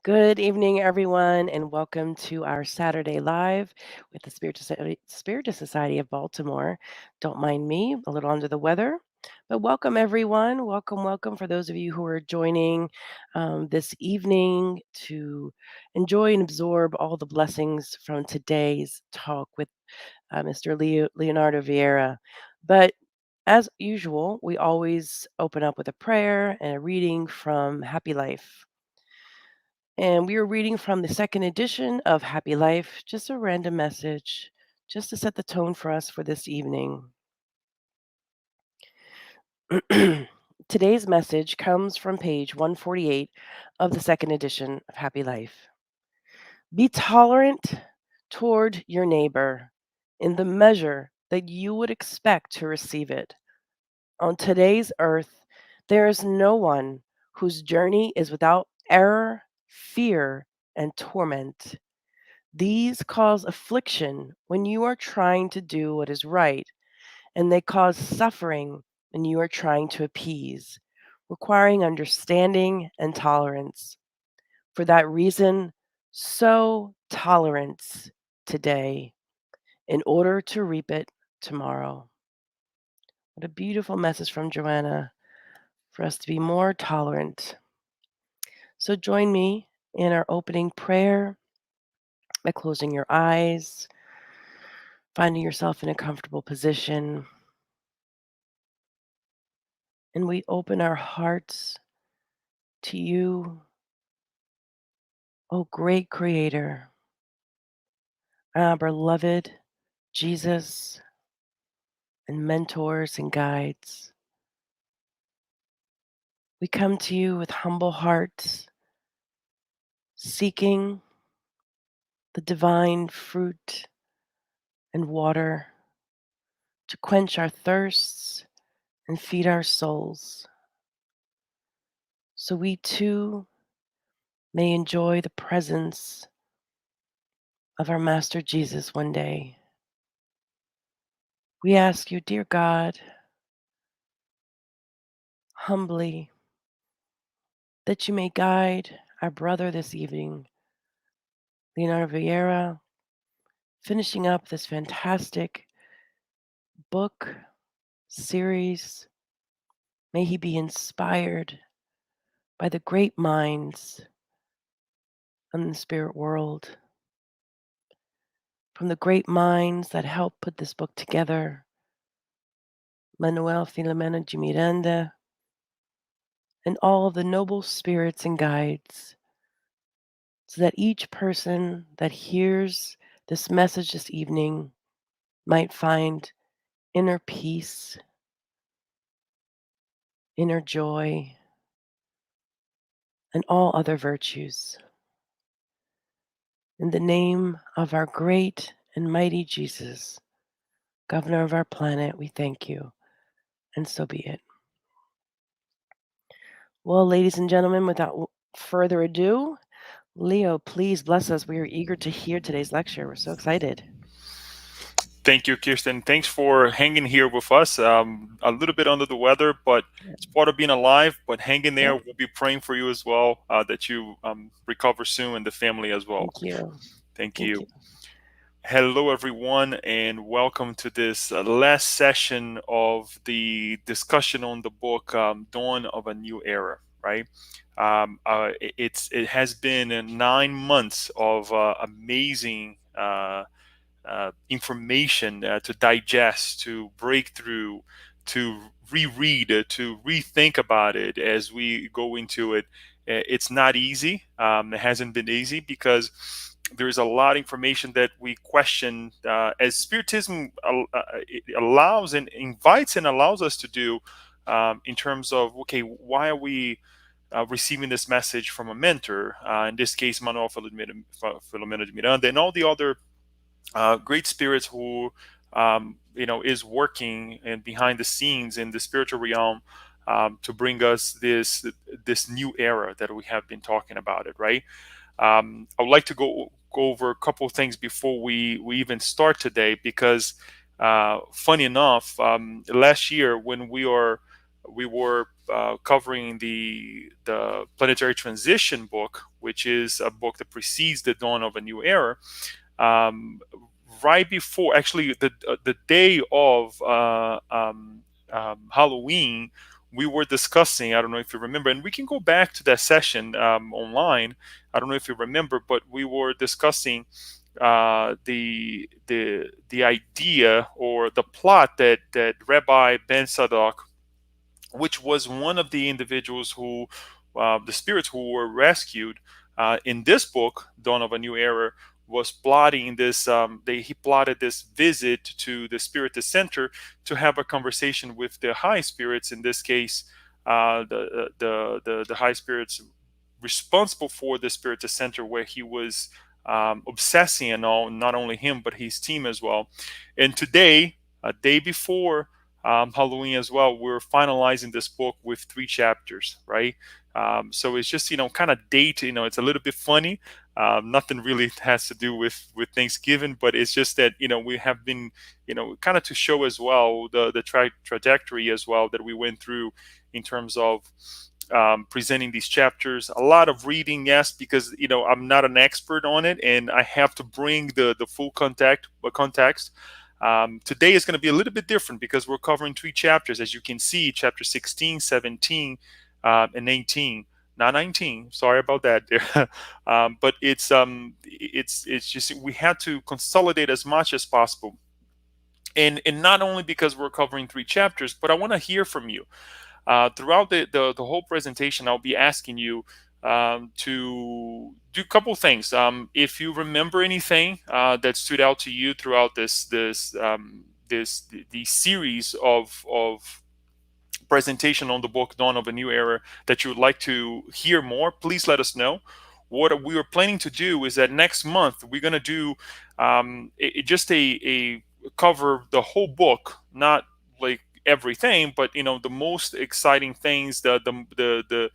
Good evening, everyone, and welcome to our Saturday Live with the Spiritist Society of Baltimore. Don't mind me, a little under the weather, but welcome, everyone. Welcome for those of you who are joining this evening to enjoy and absorb all the blessings from today's talk with Mr. Leonardo Vieira. But as usual, we always open up with a prayer and a reading from Happy Life. And we are reading from the second edition of Happy Life, just a random message, just to set the tone for us for this evening. Today's message comes from page 148 of the second edition of Happy Life. Be tolerant toward your neighbor in the measure that you would expect to receive it. On today's earth, there is no one whose journey is without error, fear, and torment. These cause affliction when you are trying to do what is right, and they cause suffering when you are trying to appease, requiring understanding and tolerance. For that reason, sow tolerance today in order to reap it tomorrow. What a beautiful message from Joanna for us to be more tolerant. So join me in our opening prayer by closing your eyes, finding yourself in a comfortable position, and we open our hearts to you, O great Creator, our beloved Jesus, and mentors and guides. We come to you with humble hearts, seeking the divine fruit and water to quench our thirsts and feed our souls, so we too may enjoy the presence of our Master Jesus one day. We ask you, dear God, humbly, that you may guide our brother this evening, Leonardo Vieira, finishing up this fantastic book series. May he be inspired by the great minds in the spirit world, from the great minds that helped put this book together, Manuel P. De Miranda, and all of the noble spirits and guides, so that each person that hears this message this evening might find inner peace, inner joy, and all other virtues. In the name of our great and mighty Jesus, Governor of our planet, we thank you, and so be it. Well, ladies and gentlemen, without further ado, Leo, please bless us. We are eager to hear today's lecture. We're so excited. Thank you, Kirsten. Thanks for hanging here with us. A little bit under the weather, but it's part of being alive. But hang in there. Yep. We'll be praying for you as well, that you recover soon and the family as well. Thank you. Thank Thank you. you. Hello, everyone, and welcome to this last session of the discussion on the book "Dawn of a New Era." Right? It has been 9 months of amazing. Information to digest, to break through, to reread, to rethink about it as we go into it. It's not easy. It hasn't been easy because there's a lot of information that we question, as Spiritism it allows and invites and allows us to do, in terms of, okay, why are we receiving this message from a mentor? In this case, Manuel Filomeno de Miranda, and all the other great spirits who is working and behind the scenes in the spiritual realm, to bring us this new era that we have been talking about it, right? I would like to go over a couple of things before we even start today, because funny enough, last year when we are we were covering the planetary transition book, which is a book that precedes the dawn of a new era. um, right before, actually, the day of Halloween, we were discussing. I don't know if you remember, and we can go back to that session online. I don't know if you remember, but we were discussing the idea or the plot that Rabbi Ben Sadok, which was one of the individuals who, the spirits who were rescued in this book, Dawn of a New Era, was plotting this. He plotted this visit to the Spiritist Center to have a conversation with the high spirits. In this case, the high spirits responsible for the Spiritist Center, where he was obsessing, and all, not only him but his team as well. And today, a day before Halloween as well, we're finalizing this book with 3 chapters, right? So it's just, kind of date, it's a little bit funny. Nothing really has to do with Thanksgiving, but it's just that, we have been, kind of to show as well the trajectory as well that we went through in terms of presenting these chapters. A lot of reading, yes, because I'm not an expert on it, and I have to bring the full context. Today is going to be a little bit different because we're covering 3 chapters, as you can see: chapter 16, 17, and 18. Not 19. Sorry about that. There, but it's just we had to consolidate as much as possible, and not only because we're covering 3 chapters, but I want to hear from you. Throughout the whole presentation, I'll be asking you to do a couple things. If you remember anything that stood out to you throughout the series of presentation on the book Dawn of a New Era that you would like to hear more, please let us know. What we are planning to do is that next month we're going to do just a cover the whole book, not like everything, but the most exciting things, the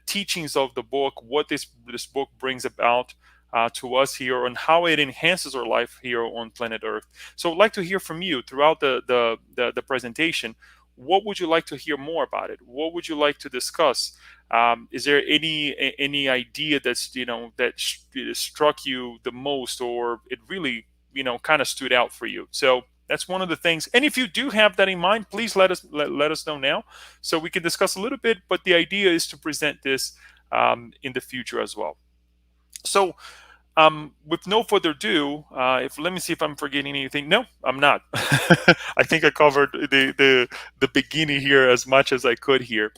teachings of the book, what this book brings about to us here, and how it enhances our life here on planet Earth. So I'd like to hear from you throughout the presentation. What would you like to hear more about it? What would you like to discuss? Is there any idea that's struck you the most, or it really kind of stood out for you? So that's one of the things. And if you do have that in mind, please let us know now, so we can discuss a little bit. But the idea is to present this in the future as well. So with no further ado, if let me see if I'm forgetting anything. No, I'm not. I think I covered the beginning here as much as I could here.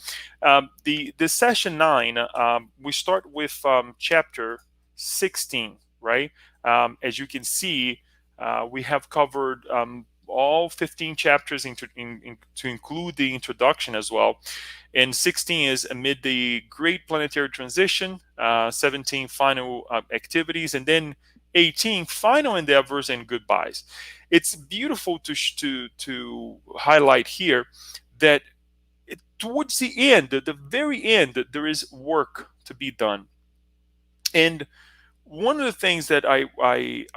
The session 9, we start with chapter 16, right? As you can see, we have covered all 15 chapters to include the introduction as well. And 16 is amid the great planetary transition, 17 final activities, and then 18 final endeavors and goodbyes. It's beautiful to highlight here that towards the end, the very end, there is work to be done. And one of the things that I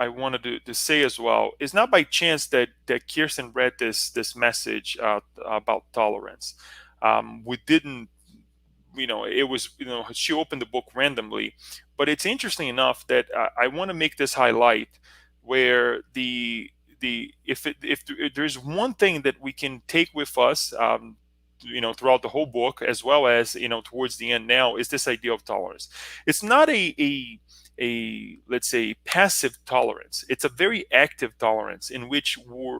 wanted to say as well is not by chance that Kirsten read this message about tolerance. We didn't, it was, she opened the book randomly, but it's interesting enough that I want to make this highlight where if there's one thing that we can take with us, throughout the whole book, as well as towards the end now, is this idea of tolerance. It's not a let's say passive tolerance. It's a very active tolerance in which we're,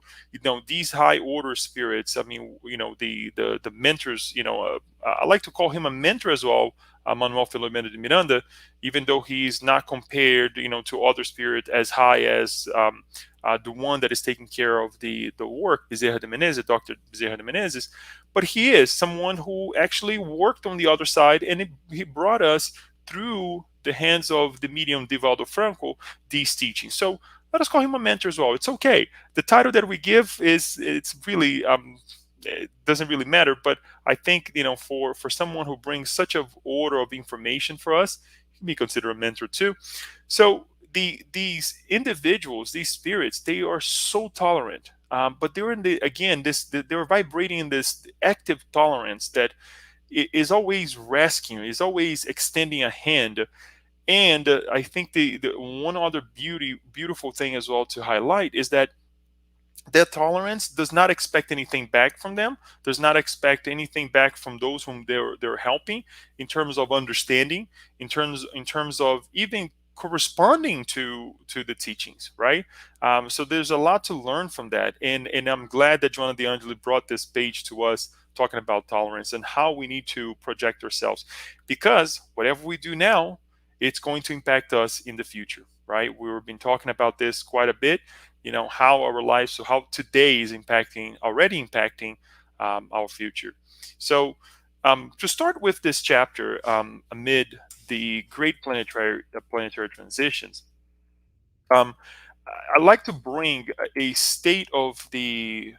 these high order spirits. I mean, the mentors. I like to call him a mentor as well, Manuel P. de Miranda, even though he's not compared, to other spirit as high as the one that is taking care of the work, Bezerra de Menezes, Dr. Bezerra de Menezes. But he is someone who actually worked on the other side, and he brought us through the hands of the medium Divaldo Franco these teachings. So let us call him a mentor as well. It's okay. The title that we give it's really it doesn't really matter. But I think for someone who brings such a order of information for us, he can be considered a mentor too. So these individuals, these spirits, they are so tolerant. but they're in the again this they're vibrating in this active tolerance that is always rescuing, is always extending a hand. And I think the one other beautiful thing as well to highlight is that their tolerance does not expect anything back from them, does not expect anything back from those whom they're helping, in terms of understanding, in terms of even corresponding to the teachings, right? So there's a lot to learn from that, and I'm glad that Joanna DeAngeli brought this page to us, talking about tolerance and how we need to project ourselves, because whatever we do now, it's going to impact us in the future, right? We've been talking about this quite a bit, how our lives, so how today is impacting, already impacting, our future. So to start with this chapter, amid the great planetary transitions, um, I like to bring a state of the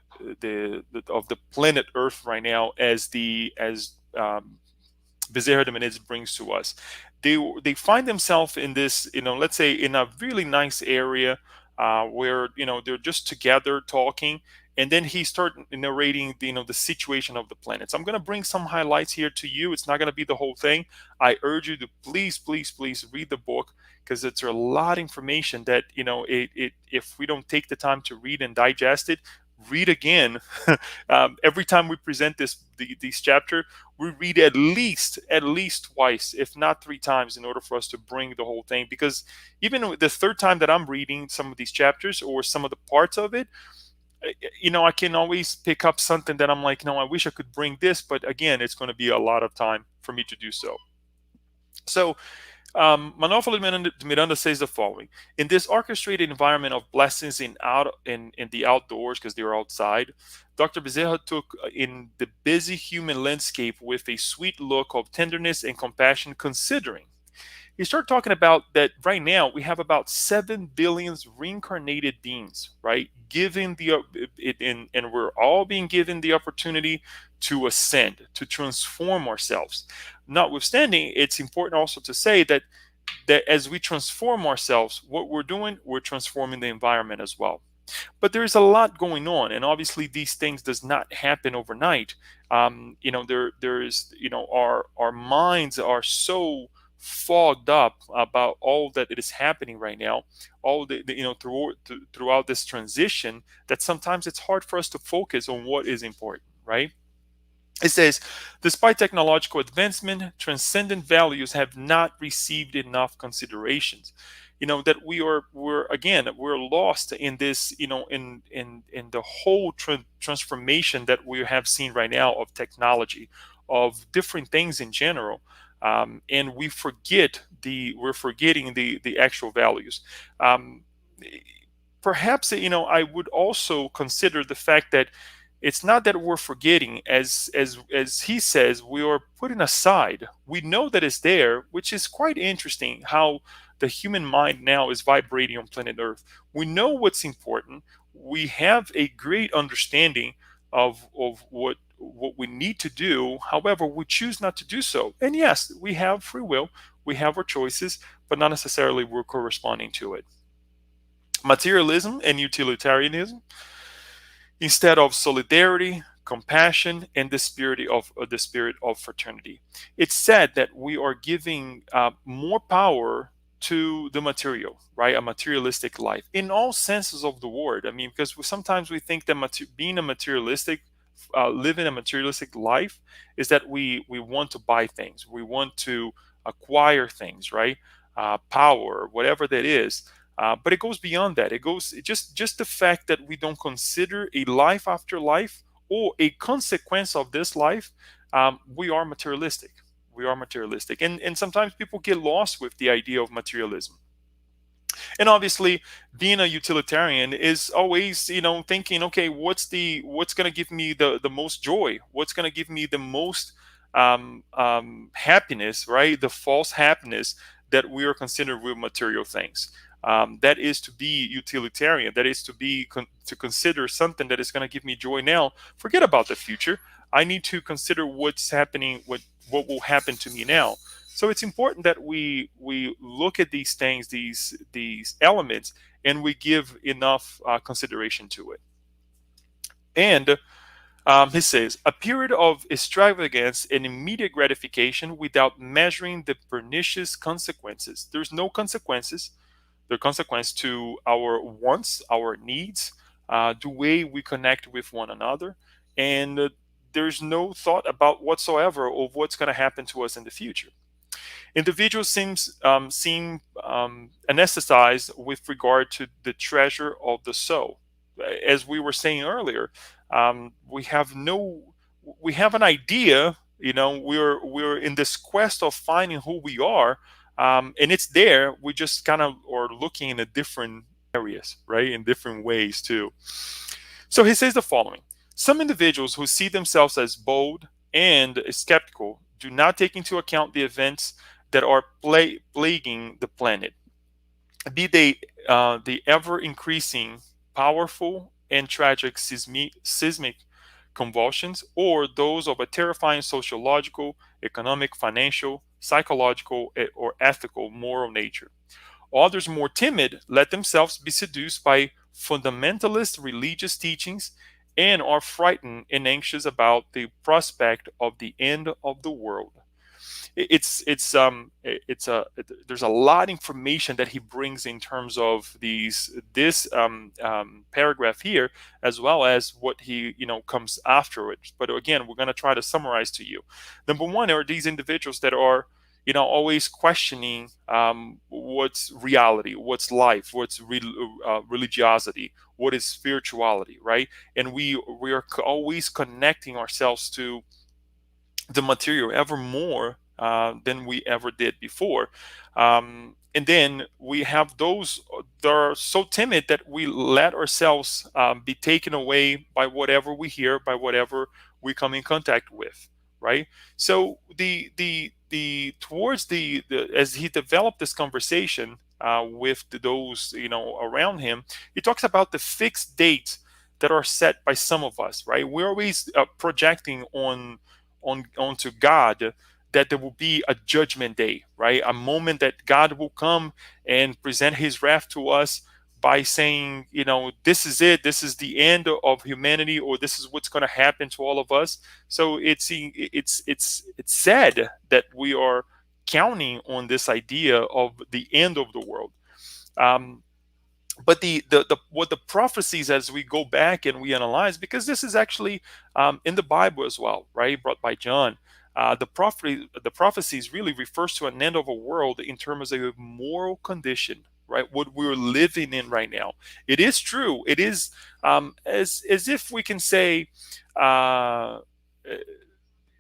of the planet Earth right now, as the as Bezerra de Menezes brings to us. They find themselves in this, let's say, in a really nice area, where they're just together talking, and then he starts narrating the situation of the planets. I'm going to bring some highlights here to you. It's not going to be the whole thing. I urge you to please, please, please read the book, because it's a lot of information that if we don't take the time to read and digest it, read again. Every time we present these chapter, we read at least twice, if not three times, in order for us to bring the whole thing. Because even the third time that I'm reading some of these chapters, or some of the parts of it, I can always pick up something that I'm like, no, I wish I could bring this, but again, it's going to be a lot of time for me to do so. So Manuel de Miranda says the following: in this orchestrated environment of blessings in the outdoors, because they were outside, Dr. Bezerra took in the busy human landscape with a sweet look of tenderness and compassion, considering. He started talking about that right now we have about 7 billion reincarnated beings, right? Given and we're all being given the opportunity to ascend, to transform ourselves. Notwithstanding, it's important also to say that as we transform ourselves, what we're doing, we're transforming the environment as well. But there's a lot going on, and obviously these things does not happen overnight. There's our minds are so fogged up about all that it is happening right now, all throughout this transition, that sometimes it's hard for us to focus on what is important, right? It says, despite technological advancement, transcendent values have not received enough considerations. That we're lost in this, in the whole transformation that we have seen right now of technology, of different things in general, and we're forgetting the actual values. Um, Perhaps I would also consider the fact that it's not that we're forgetting, as he says, we are putting aside. We know that it's there, which is quite interesting how the human mind now is vibrating on planet Earth. We know what's important. We have a great understanding of what we need to do. However, we choose not to do so. And yes, we have free will, we have our choices, but not necessarily we're corresponding to it. Materialism and utilitarianism instead of solidarity, compassion, and the spirit of fraternity. It's said that we are giving more power to the material, right? A materialistic life in all senses of the word. I mean, because sometimes we think that being a materialistic, living a materialistic life, is that we want to buy things, we want to acquire things, right? Power, whatever that is. But it goes beyond that. It goes just the fact that we don't consider a life after life, or a consequence of this life. We are materialistic. We are materialistic, and sometimes people get lost with the idea of materialism. And obviously, being a utilitarian is always, thinking, okay, what's going to give me the most joy? What's going to give me the most happiness, right? The false happiness that we are considered with material things. That is to be utilitarian. That is to consider something that is going to give me joy now. Forget about the future. I need to consider what's happening, what will happen to me now. So it's important that we look at these things, these elements, and we give enough consideration to it. And he says, a period of extravagance and immediate gratification without measuring the pernicious consequences. There's no consequences. There are consequences to our wants, our needs, the way we connect with one another, and there's no thought about whatsoever of what's going to happen to us in the future. Individuals seem anesthetized with regard to the treasure of the soul. As we were saying earlier, we have no, we have an idea. You know, we're in this quest of finding who we are, and it's there. We just kind of are looking in a different areas, right, in different ways too. So he says the following: some individuals who see themselves as bold and skeptical do not take into account the events that are plaguing the planet, be they the ever increasing, powerful, and tragic seismic convulsions, or those of a terrifying sociological, economic, financial, psychological, or ethical, moral nature. Others, more timid, let themselves be seduced by fundamentalist religious teachings and are frightened and anxious about the prospect of the end of the world. It's a there's a lot of information that he brings in terms of this paragraph here, as well as what he comes after it. But again, we're going to try to summarize to you. Number one are these individuals that are always questioning what's reality, what's life, what's religiosity, what is spirituality, right? And we are always connecting ourselves to the material ever more than we ever did before. And then we have those that are so timid that we let ourselves be taken away by whatever we hear, by whatever we come in contact with, right? So the towards the as he developed this conversation with those around him, he talks about the fixed dates that are set by some of us, right? We're always projecting onto God that there will be a judgment day, right? A moment that God will come and present his wrath to us by saying, this is it, this is the end of humanity, or this is what's going to happen to all of us. So it's sad that we are counting on this idea of the end of the world. Um, but the what the prophecies, as we go back and we analyze, because this is actually in the Bible as well, right, brought by John. The prophecies really refers to an end of a world in terms of a moral condition, right? What we're living in right now. It is true. It is as if we can say, uh,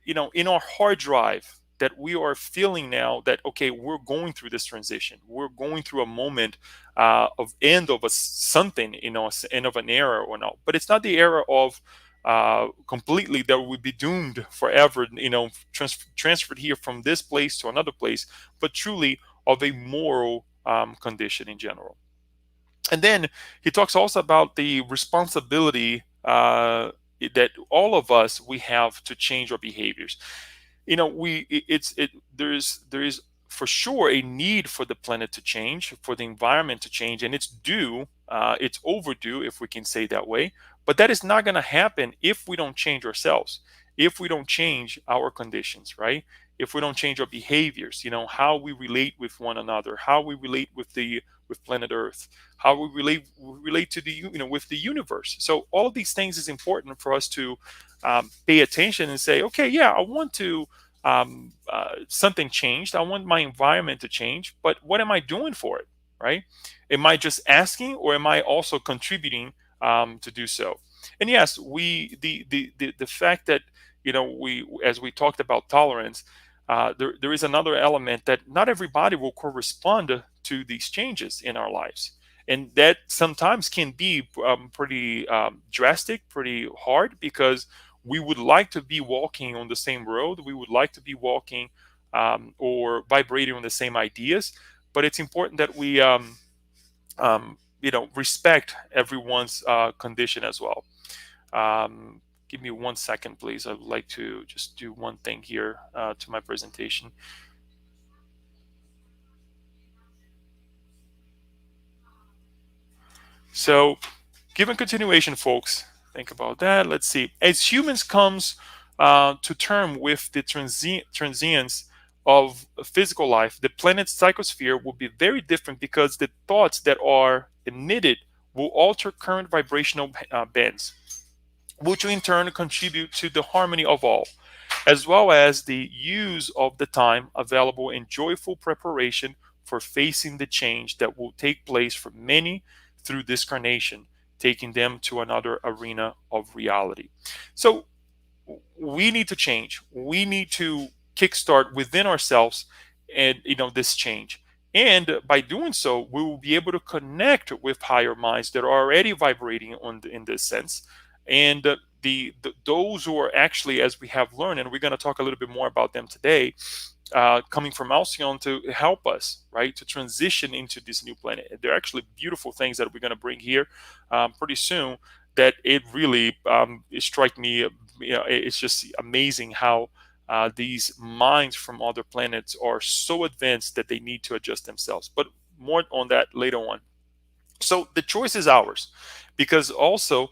in our hard drive, that we are feeling now that, okay, we're going through this transition, we're going through a moment of end of a something, end of an era or not. But it's not the era of completely that we be doomed forever, transferred here from this place to another place, but truly of a moral condition in general. And then he talks also about the responsibility that all of us we have to change our behaviors. We it's it there is for sure a need for the planet to change, for the environment to change, and it's overdue, if we can say that way. But that is not going to happen if we don't change ourselves, if we don't change our conditions, right? If we don't change our behaviors, how we relate with one another, how we relate with planet Earth, how we relate to the with the universe. So all of these things is important for us to pay attention and say, okay, yeah, I want to something changed. I want my environment to change, but what am I doing for it, right? Am I just asking, or am I also contributing to do so? And yes, the fact that we, as we talked about tolerance, there is another element that not everybody will correspond to these changes in our lives, and that sometimes can be pretty drastic, pretty hard, because we would like to be walking on the same road, we would like to be walking or vibrating on the same ideas, but it's important that we respect everyone's condition as well. Give me 1 second, please. I would like to just do one thing here to my presentation. So, given continuation, folks, think about that. Let's see. As humans comes to term with the transience of physical life, the planet's psychosphere will be very different because the thoughts that are emitted will alter current vibrational bands, which will in turn contribute to the harmony of all, as well as the use of the time available in joyful preparation for facing the change that will take place for many through this carnation, taking them to another arena of reality. So we need to change. We need to kickstart within ourselves, and this change. And by doing so, we will be able to connect with higher minds that are already vibrating in this sense, and those who are actually, as we have learned, and we're going to talk a little bit more about them today, coming from Alcyon to help us, right, to transition into this new planet. They're actually beautiful things that we're going to bring here pretty soon. That it really it strike me. It's just amazing how these minds from other planets are so advanced that they need to adjust themselves. But more on that later on. So the choice is ours, because also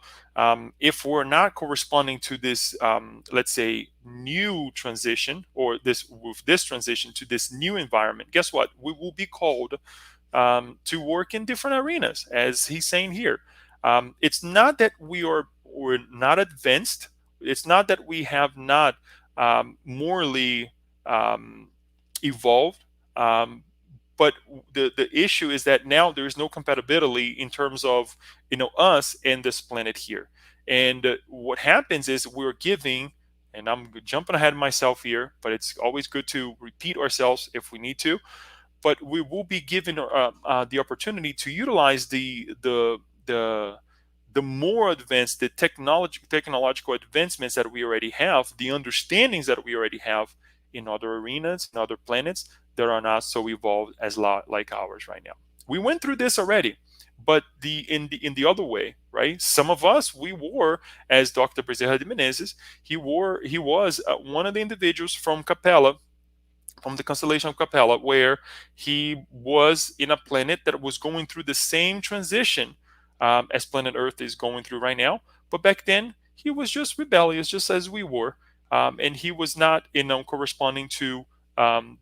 if we're not corresponding to this, let's say, new transition, or this transition to this new environment, guess what? We will be called to work in different arenas, as he's saying here. It's not that we're not advanced. It's not that we have not morally evolved. Um, but the issue is that now there is no compatibility in terms of us and this planet here. And what happens is we're giving, and I'm jumping ahead of myself here, but it's always good to repeat ourselves if we need to. But we will be given the opportunity to utilize the more advanced, the technological advancements that we already have, the understandings that we already have in other arenas, in other planets that are not so evolved as like ours right now. We went through this already, but in the other way, right? Some of us, we were, as Dr. Bezerra de Menezes, he was one of the individuals from Capella, from the constellation of Capella, where he was in a planet that was going through the same transition as planet Earth is going through right now. But back then, he was just rebellious, just as we were, and he was not, corresponding to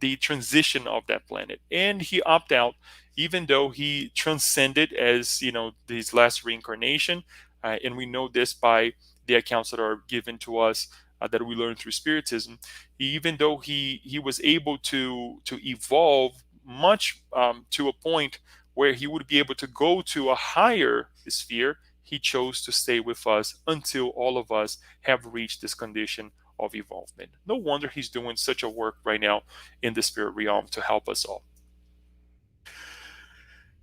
the transition of that planet, and he opted out, even though he transcended as his last reincarnation, and we know this by the accounts that are given to us that we learn through Spiritism. Even though he was able to evolve much to a point where he would be able to go to a higher sphere, he chose to stay with us until all of us have reached this condition of evolvement. No wonder he's doing such a work right now in the spirit realm to help us all.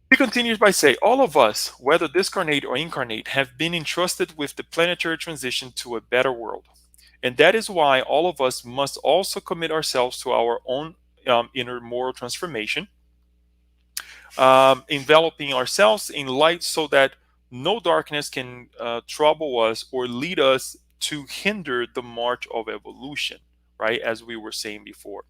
He continues by saying, all of us, whether discarnate or incarnate, have been entrusted with the planetary transition to a better world. And that is why all of us must also commit ourselves to our own inner moral transformation, enveloping ourselves in light so that no darkness can trouble us or lead us to hinder the march of evolution, right? As we were saying before.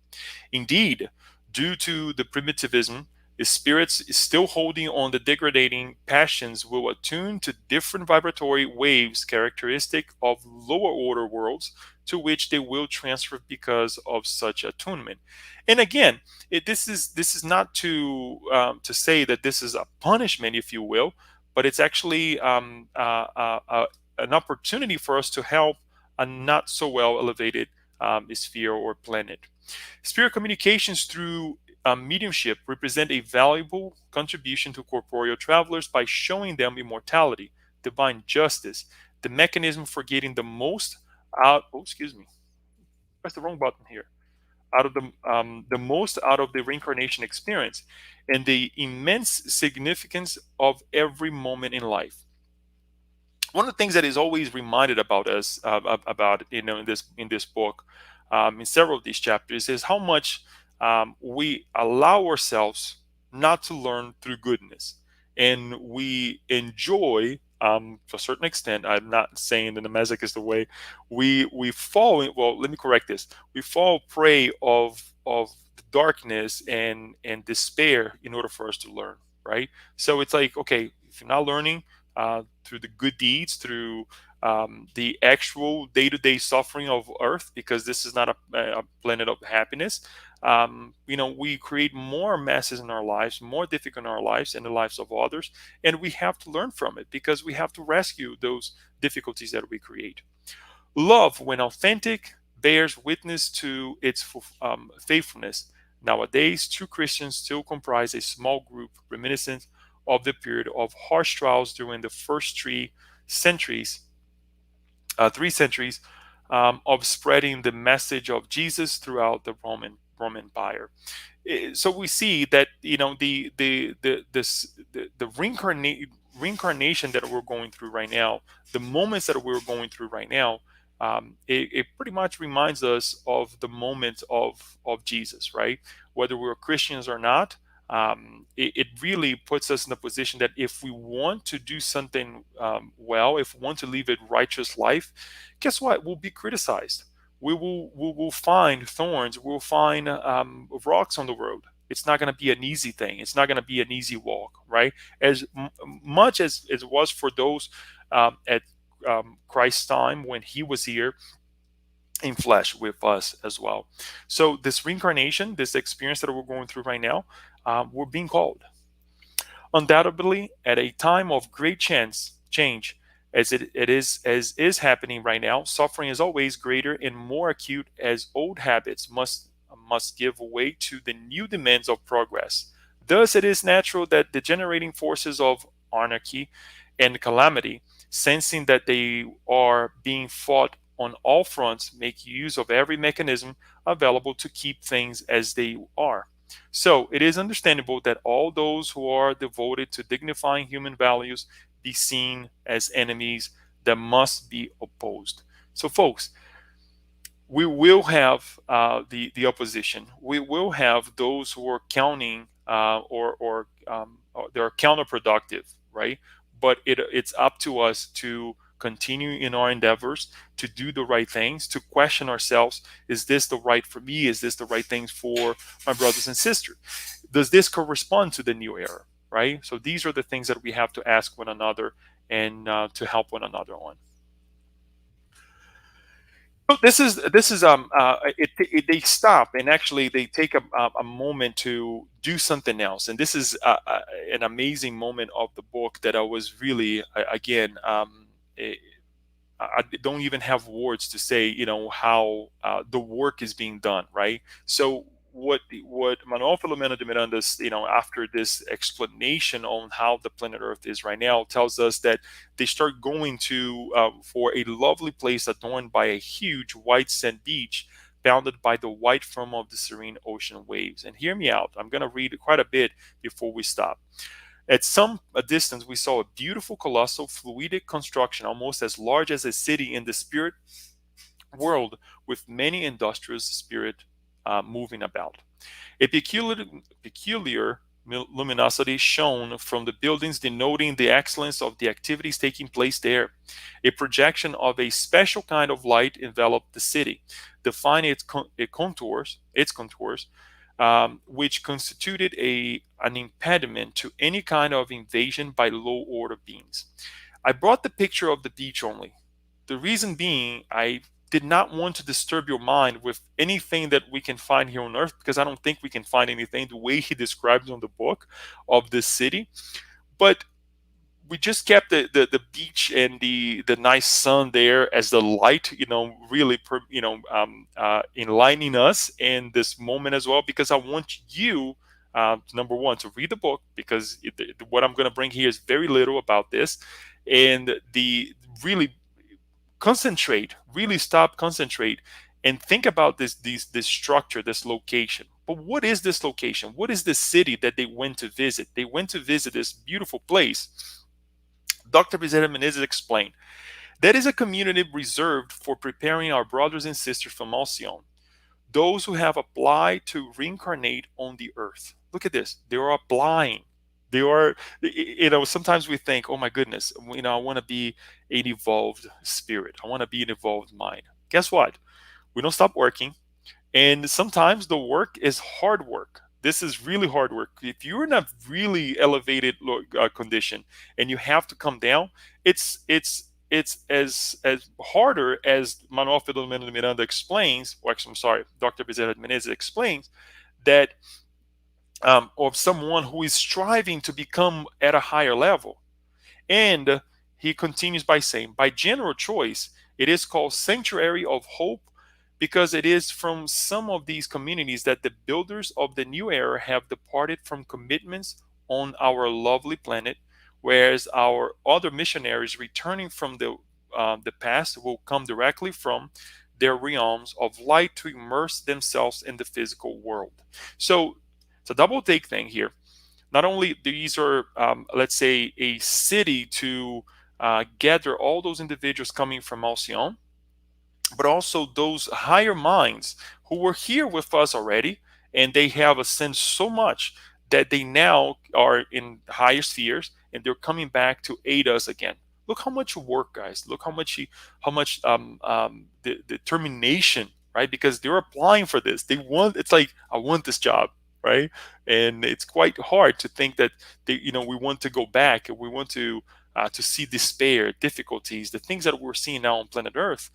Indeed, due to the primitivism, the spirits still holding on the degrading passions will attune to different vibratory waves characteristic of lower order worlds to which they will transfer because of such attunement. And again, this is not to say that this is a punishment, if you will, but it's actually an opportunity for us to help a not so well elevated sphere or planet. Spirit communications through mediumship represent a valuable contribution to corporeal travelers by showing them immortality, divine justice, the mechanism for getting the most out. Oh, excuse me, press the wrong button here. Out of the most out of the reincarnation experience, and the immense significance of every moment in life. One of the things that is always reminded about us about in this book, in several of these chapters, is how much we allow ourselves not to learn through goodness, and we enjoy, to a certain extent. I'm not saying that the Mazak is the way. We fall in, well, let me correct this. We fall prey of darkness and despair in order for us to learn, right? So it's like, okay, if you're not learning through the good deeds, through the actual day-to-day suffering of Earth, because this is not a planet of happiness. We create more messes in our lives, more difficult in our lives and the lives of others, and we have to learn from it because we have to rescue those difficulties that we create. Love, when authentic, bears witness to its faithfulness. Nowadays, true Christians still comprise a small group reminiscent of the period of harsh trials during the first centuries, 3 centuries, of spreading the message of Jesus throughout the Roman Empire. So we see that the reincarnation that we're going through right now, the moments that we're going through right now, it pretty much reminds us of the moment of Jesus, right? Whether we're Christians or not, it really puts us in a position that if we want to do something well, if we want to live a righteous life, guess what? We'll be criticized. We will find thorns. We'll find rocks on the road. It's not going to be an easy thing. It's not going to be an easy walk, right? As much as it was for those at Christ's time when he was here in flesh with us as well. So this reincarnation, this experience that we're going through right now, we're being called. Undoubtedly, at a time of great change, as is happening right now, suffering is always greater and more acute as old habits must give way to the new demands of progress. Thus, it is natural that the generating forces of anarchy and calamity, sensing that they are being fought on all fronts, make use of every mechanism available to keep things as they are. So it is understandable that all those who are devoted to dignifying human values be seen as enemies that must be opposed. So, folks, we will have the opposition. We will have those who are counting or they're counterproductive, right? But it's up to us to continue in our endeavors to do the right things, to question ourselves: is this the right for me? Is this the right things for my brothers and sisters? Does this correspond to the new era? Right. So these are the things that we have to ask one another and to help one another on. So they stop and actually they take a moment to do something else, and this is an amazing moment of the book that I was really again I don't even have words to say, how the work is being done, right? So what Manuel Filomeno de Miranda's, after this explanation on how the planet Earth is right now, tells us that they start going to for a lovely place adorned by a huge white sand beach, bounded by the white foam of the serene ocean waves. And hear me out. I'm going to read quite a bit before we stop. At some distance, we saw a beautiful, colossal, fluidic construction, almost as large as a city in the spirit world, with many industrious spirit moving about. A peculiar luminosity shone from the buildings, denoting the excellence of the activities taking place there. A projection of a special kind of light enveloped the city, defining its contours, which constituted an impediment to any kind of invasion by low order beings. I brought the picture of the beach only. The reason being, I did not want to disturb your mind with anything that we can find here on Earth, because I don't think we can find anything the way he describes on the book of this city. But we just kept the beach and the nice sun there as the light, really enlightening us in this moment as well, because I want you, number one, to read the book, because what I'm going to bring here is very little about this, and the really really stop, concentrate, and think about this structure, this location. But what is this location? What is this city that they went to visit? They went to visit this beautiful place. Dr. Bezerra Menezes explained, that is a community reserved for preparing our brothers and sisters from Alcyon, those who have applied to reincarnate on the earth. Look at this. They are applying. They are, sometimes we think, oh my goodness, I want to be an evolved spirit. I want to be an evolved mind. Guess what? We don't stop working. And sometimes the work is hard work. This is really hard work. If you're in a really elevated condition and you have to come down, it's it's as harder as Manuel Filomeno Miranda explains, or actually, I'm sorry, Dr. Bezerra Menezes explains that of someone who is striving to become at a higher level. And he continues by saying, by general choice, it is called Sanctuary of Hope because it is from some of these communities that the builders of the new era have departed from commitments on our lovely planet, whereas our other missionaries returning from the past will come directly from their realms of light to immerse themselves in the physical world. So it's a double take thing here. Not only these are, let's say, a city to gather all those individuals coming from Alcyon, but also those higher minds who were here with us already, and they have ascended so much that they now are in higher spheres, and they're coming back to aid us again. Look how much work, guys. Look how much the determination, right? Because they're applying for this. They want. It's like I want this job, right? And it's quite hard to think that we want to go back. We want to see despair, difficulties, the things that we're seeing now on planet Earth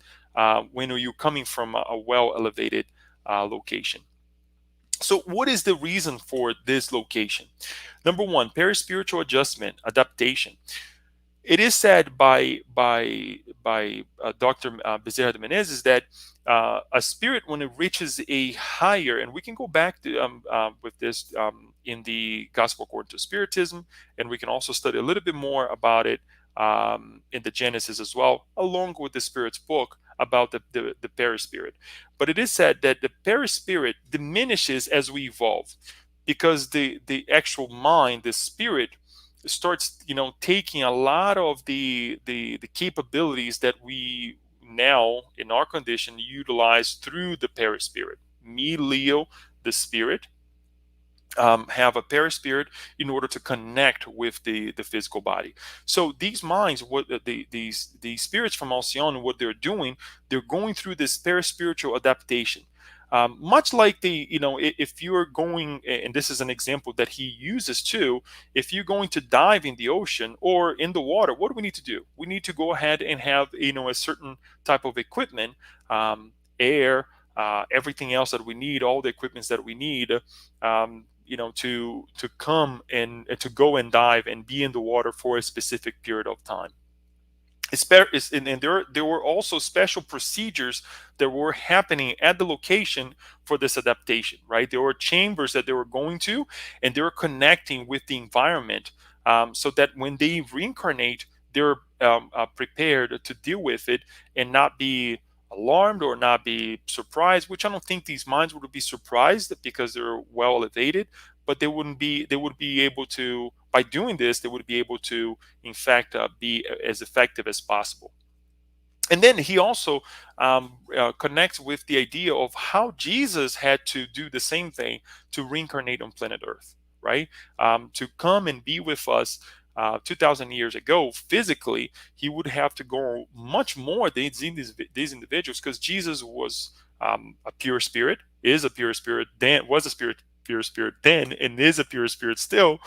when you're coming from a well elevated location. So, what is the reason for this location? Number one, perispiritual adjustment, adaptation. It is said by Dr. Bezerra de Menezes that a spirit, when it reaches a higher, and we can go back to, with this in the Gospel according to Spiritism, and we can also study a little bit more about it in the Genesis as well, along with the Spirit's book about the perispirit. But it is said that the perispirit diminishes as we evolve because the actual mind, the spirit, starts taking a lot of the capabilities that we now in our condition utilize through the perispirit. Me, Leo, the spirit, have a perispirit in order to connect with the physical body. So these minds, what these spirits from Alcyon, what they're doing, they're going through this perispiritual adaptation. Much like if you're going, and this is an example that he uses too, if you're going to dive in the ocean or in the water, what do we need to do? We need to go ahead and have a certain type of equipment, air, everything else that we need, all the equipments that we need, to come and to go and dive and be in the water for a specific period of time. And there were also special procedures that were happening at the location for this adaptation, right? There were chambers that they were going to, and they were connecting with the environment, so that when they reincarnate, they're prepared to deal with it and not be alarmed or not be surprised, which I don't think these minds would be surprised because they're well elevated, but they would be able to, by doing this, they would be able to in fact be as effective as possible. And then he also connects with the idea of how Jesus had to do the same thing to reincarnate on planet Earth, right? To come and be with us 2,000 years ago physically, he would have to go much more than these individuals, because Jesus was a pure spirit, is a pure spirit, then was a pure spirit then, and is a pure spirit still.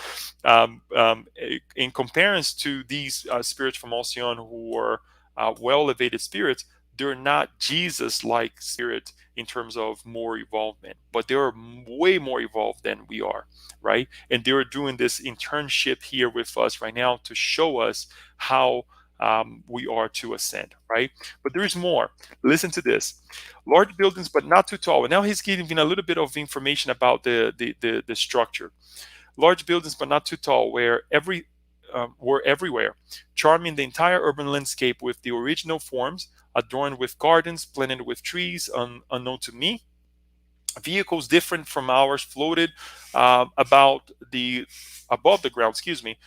In comparison to these spirits from Alcyon who were well elevated spirits, they're not Jesus like spirits in terms of more evolvement, but they're way more evolved than we are, right? And they're doing this internship here with us right now to show us how we are to ascend, right? But there is more. Listen to this: large buildings, but not too tall. And now he's giving a little bit of information about the structure. Large buildings, but not too tall, were everywhere, charming the entire urban landscape with the original forms, adorned with gardens, planted with trees unknown to me. Vehicles different from ours floated about the above the ground, excuse me,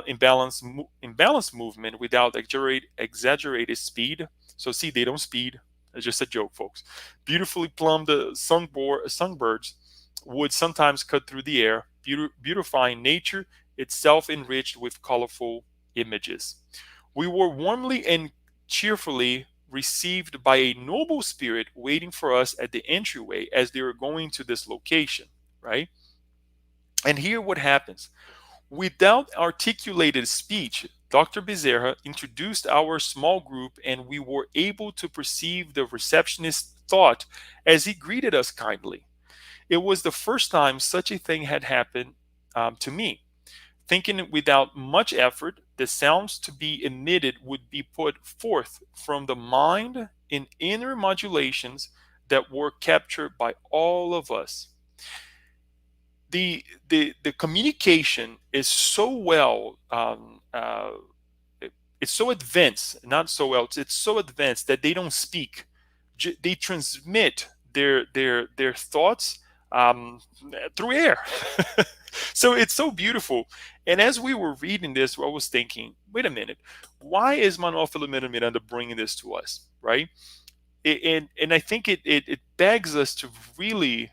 in balanced movement without exaggerated speed. So see, they don't speed. It's just a joke, folks. Beautifully plumbed songbirds would sometimes cut through the air, beautifying nature itself enriched with colorful images. We were warmly and cheerfully received by a noble spirit waiting for us at the entryway as they were going to this location, right? And here what happens. Without articulated speech, Dr. Bezerra introduced our small group, and we were able to perceive the receptionist's thought as he greeted us kindly. It was the first time such a thing had happened to me. Thinking without much effort, the sounds to be emitted would be put forth from the mind in inner modulations that were captured by all of us. The communication is so well it's so advanced, not so well, it's so advanced that they don't speak. They transmit their thoughts um, through air. So it's so beautiful. And as we were reading this, I was thinking, wait a minute, why is Manuel Filomeno Miranda bringing this to us, right? And I think it begs us to really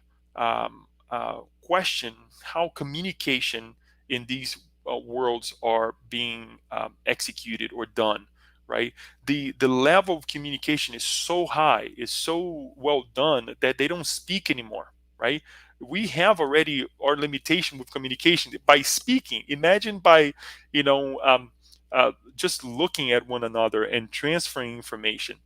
question how communication in these worlds are being executed or done. Right, the level of communication is so high, is so well done that they don't speak anymore. Right, we have already our limitation with communication by speaking. Imagine by you know just looking at one another and transferring information.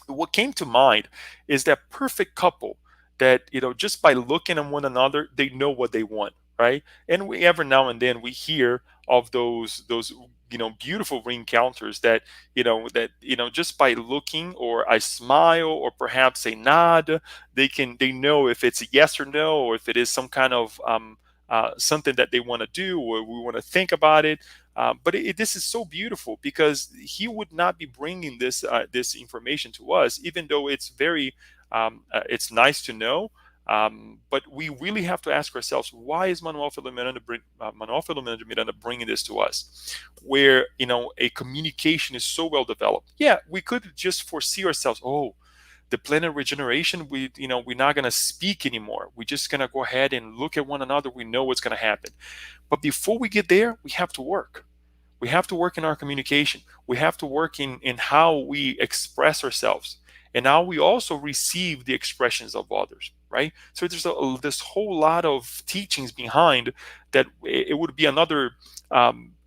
What came to mind is that perfect couple that just by looking at one another they know what they want, right? And we every now and then we hear of those beautiful reencounters that just by looking or a smile or perhaps a nod, they know if it's a yes or no, or if it is some kind of something that they want to do or we want to think about it. But this is so beautiful because he would not be bringing this information to us, even though it's very it's nice to know. But we really have to ask ourselves, why is Manuel Filomeno de Miranda bringing this to us, where a communication is so well developed? Yeah, we could just foresee ourselves. Oh, the planet regeneration, we're not going to speak anymore. We're just going to go ahead and look at one another. We know what's going to happen. But before we get there, we have to work. We have to work in our communication. We have to work in how we express ourselves and how we also receive the expressions of others, right? So there's this whole lot of teachings behind that. It would be another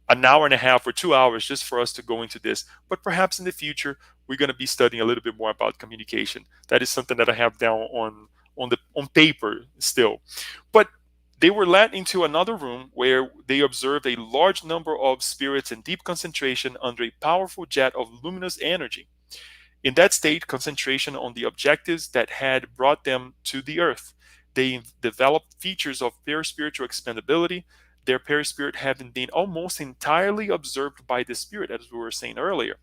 an hour and a half or 2 hours just for us to go into this. But perhaps in the future, we're going to be studying a little bit more about communication. That is something that I have down on paper still. But they were led into another room where they observed a large number of spirits in deep concentration under a powerful jet of luminous energy. In that state, concentration on the objectives that had brought them to the earth. They developed features of paraspiritual expandability, their perispirit having been almost entirely observed by the spirit, as we were saying earlier,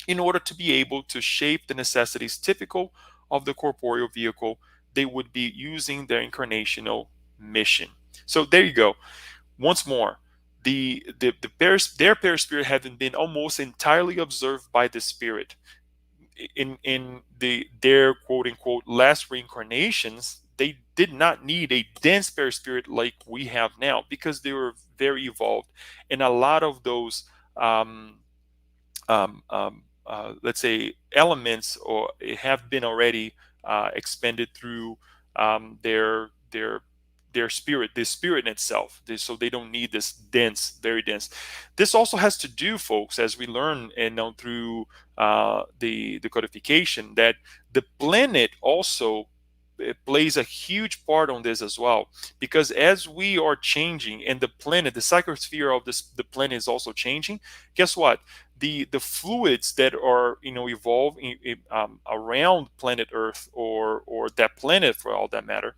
in order to be able to shape the necessities typical of the corporeal vehicle they would be using their incarnational mission. So there you go. Once more, their perispirit having been almost entirely observed by the spirit in their quote unquote last reincarnations. They did not need a dense perispirit like we have now because they were very evolved, and a lot of those let's say elements or have been already expended through their spirit, the spirit in itself. So they don't need this dense, very dense. This also has to do, folks, as we learn and know through the codification, that the planet also it plays a huge part on this as well, because as we are changing and the planet, the psychosphere of the planet is also changing. Guess what? The fluids that are evolving around planet Earth or that planet for all that matter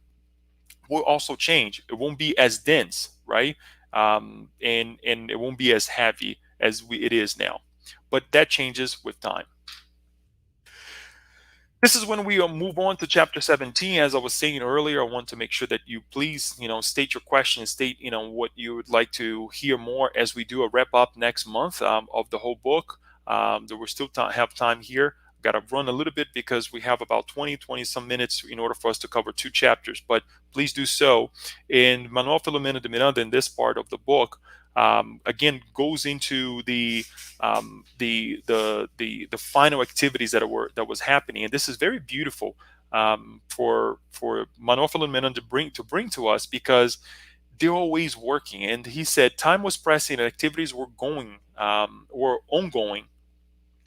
will also change. It won't be as dense, right? And it won't be as heavy as it is now. But that changes with time. This is when we move on to chapter 17. As I was saying earlier, I want to make sure that you please, state your question, state, what you would like to hear more as we do a wrap up next month of the whole book. There will still have time here. Got to run a little bit because we have about 20 some minutes in order for us to cover two chapters, but please do so. And Manuel Filomeno de Miranda in this part of the book, again, goes into the final activities that was happening, and this is very beautiful for Manuel Filomeno to bring to us, because they're always working. And he said time was pressing and activities were ongoing.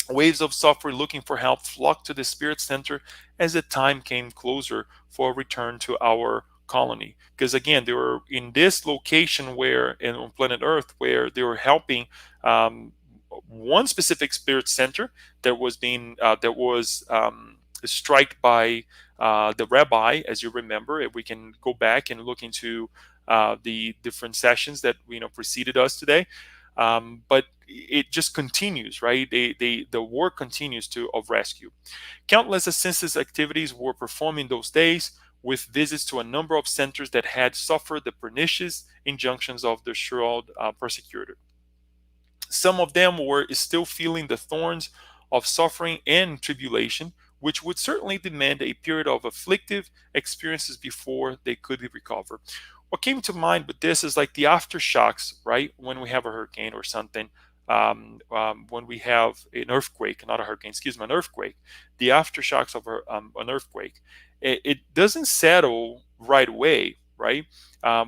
Waves of suffering looking for help flocked to the Spirit Center as the time came closer for a return to our colony. Because again, they were in this location where, in, on planet Earth, where they were helping um, one specific Spirit Center that was struck by the rabbi, as you remember. If we can go back and look into the different sessions that preceded us today, but it just continues, right? The work continues to of rescue. Countless census activities were performed in those days, with visits to a number of centers that had suffered the pernicious injunctions of the shrewd persecutor. Some of them were still feeling the thorns of suffering and tribulation, which would certainly demand a period of afflictive experiences before they could recover. What came to mind with this is like the aftershocks, right? When we have a hurricane or something, when we have an earthquake, not a hurricane, excuse me, an earthquake, the aftershocks of an earthquake, it doesn't settle right away, right?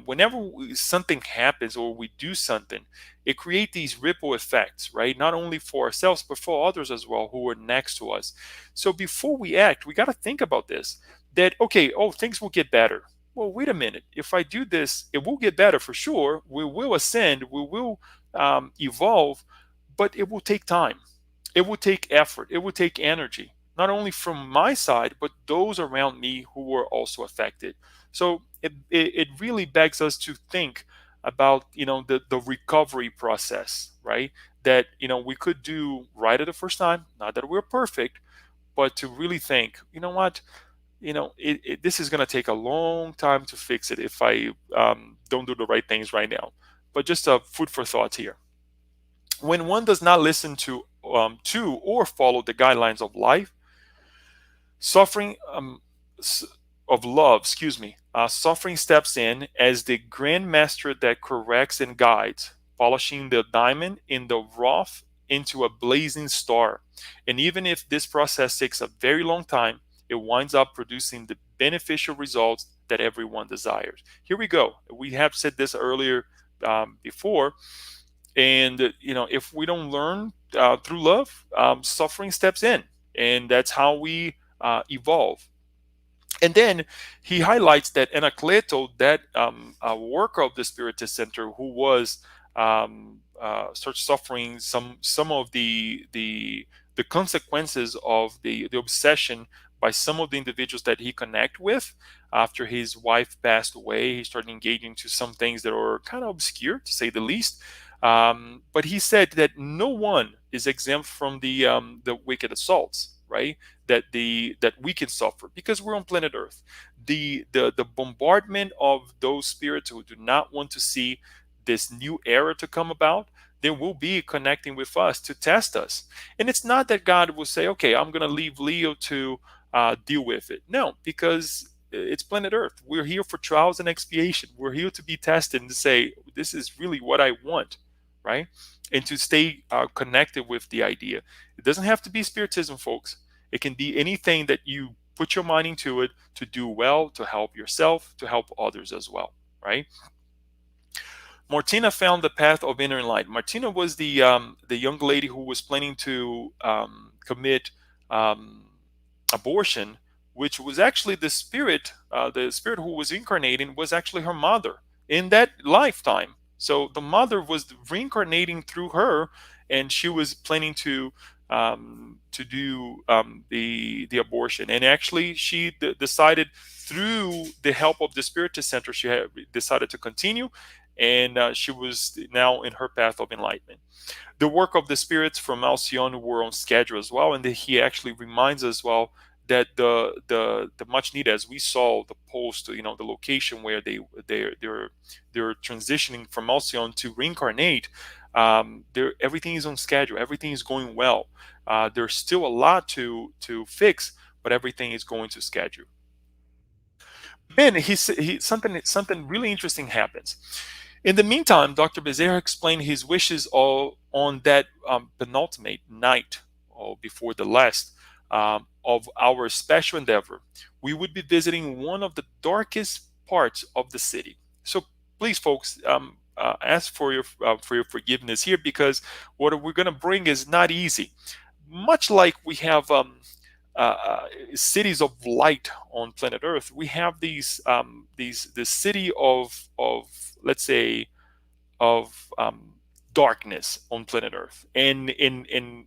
Whenever something happens or we do something, it creates these ripple effects, right? Not only for ourselves, but for others as well who are next to us. So before we act, we got to think about this that, okay, oh, things will get better. Well, wait a minute. If I do this, it will get better for sure. We will ascend, we will evolve, but it will take time. It will take effort. It will take energy, not only from my side, but those around me who were also affected. So it really begs us to think about the recovery process, right? That we could do right at the first time. Not that we're perfect, but to really think, you know what, this is going to take a long time to fix it if I don't do the right things right now. But just a food for thought here. When one does not listen to or follow the guidelines of life, suffering of love, excuse me, suffering steps in as the grandmaster that corrects and guides, polishing the diamond in the rough into a blazing star. And even if this process takes a very long time, it winds up producing the beneficial results that everyone desires. Here we go. We have said this earlier before, and if we don't learn through love, suffering steps in, and that's how we evolve. And then he highlights that Anacleto, that worker of the Spiritist Center, who was sort of suffering some of the consequences of the obsession by some of the individuals that he connect with. After his wife passed away, he started engaging to some things that are kind of obscure, to say the least. But he said that no one is exempt from the wicked assaults, right? That we can suffer because we're on planet Earth. The bombardment of those spirits who do not want to see this new era to come about, they will be connecting with us to test us. And it's not that God will say, okay, I'm going to leave Leo to deal with it. No, because it's planet Earth. We're here for trials and expiation. We're here to be tested and to say, this is really what I want, right? And to stay connected with the idea. It doesn't have to be Spiritism, folks. It can be anything that you put your mind into it to do well, to help yourself, to help others as well, right? Martina found the path of inner light. Martina was the young lady who was planning to commit um, abortion, which was actually the spirit who was incarnating was actually her mother in that lifetime. So the mother was reincarnating through her, and she was planning to do the abortion. And actually, she decided through the help of the Spiritist Center, she had decided to continue, and she was now in her path of enlightenment. The work of the spirits from Alcyone were on schedule as well, and he actually reminds us, well, that the much needed, as we saw the post, the location where they're transitioning from Alcyone to reincarnate. Everything is on schedule, everything is going well. There's still a lot to fix, but everything is going to schedule. Then something really interesting happens. In the meantime, Dr. Bezerra explained his wishes all on that penultimate night, or before the last, of our special endeavor. We would be visiting one of the darkest parts of the city. So please, folks, ask for your forgiveness here, because what we're going to bring is not easy. Much like we have cities of light on planet Earth, we have these the city of, let's say, of darkness on planet Earth. And in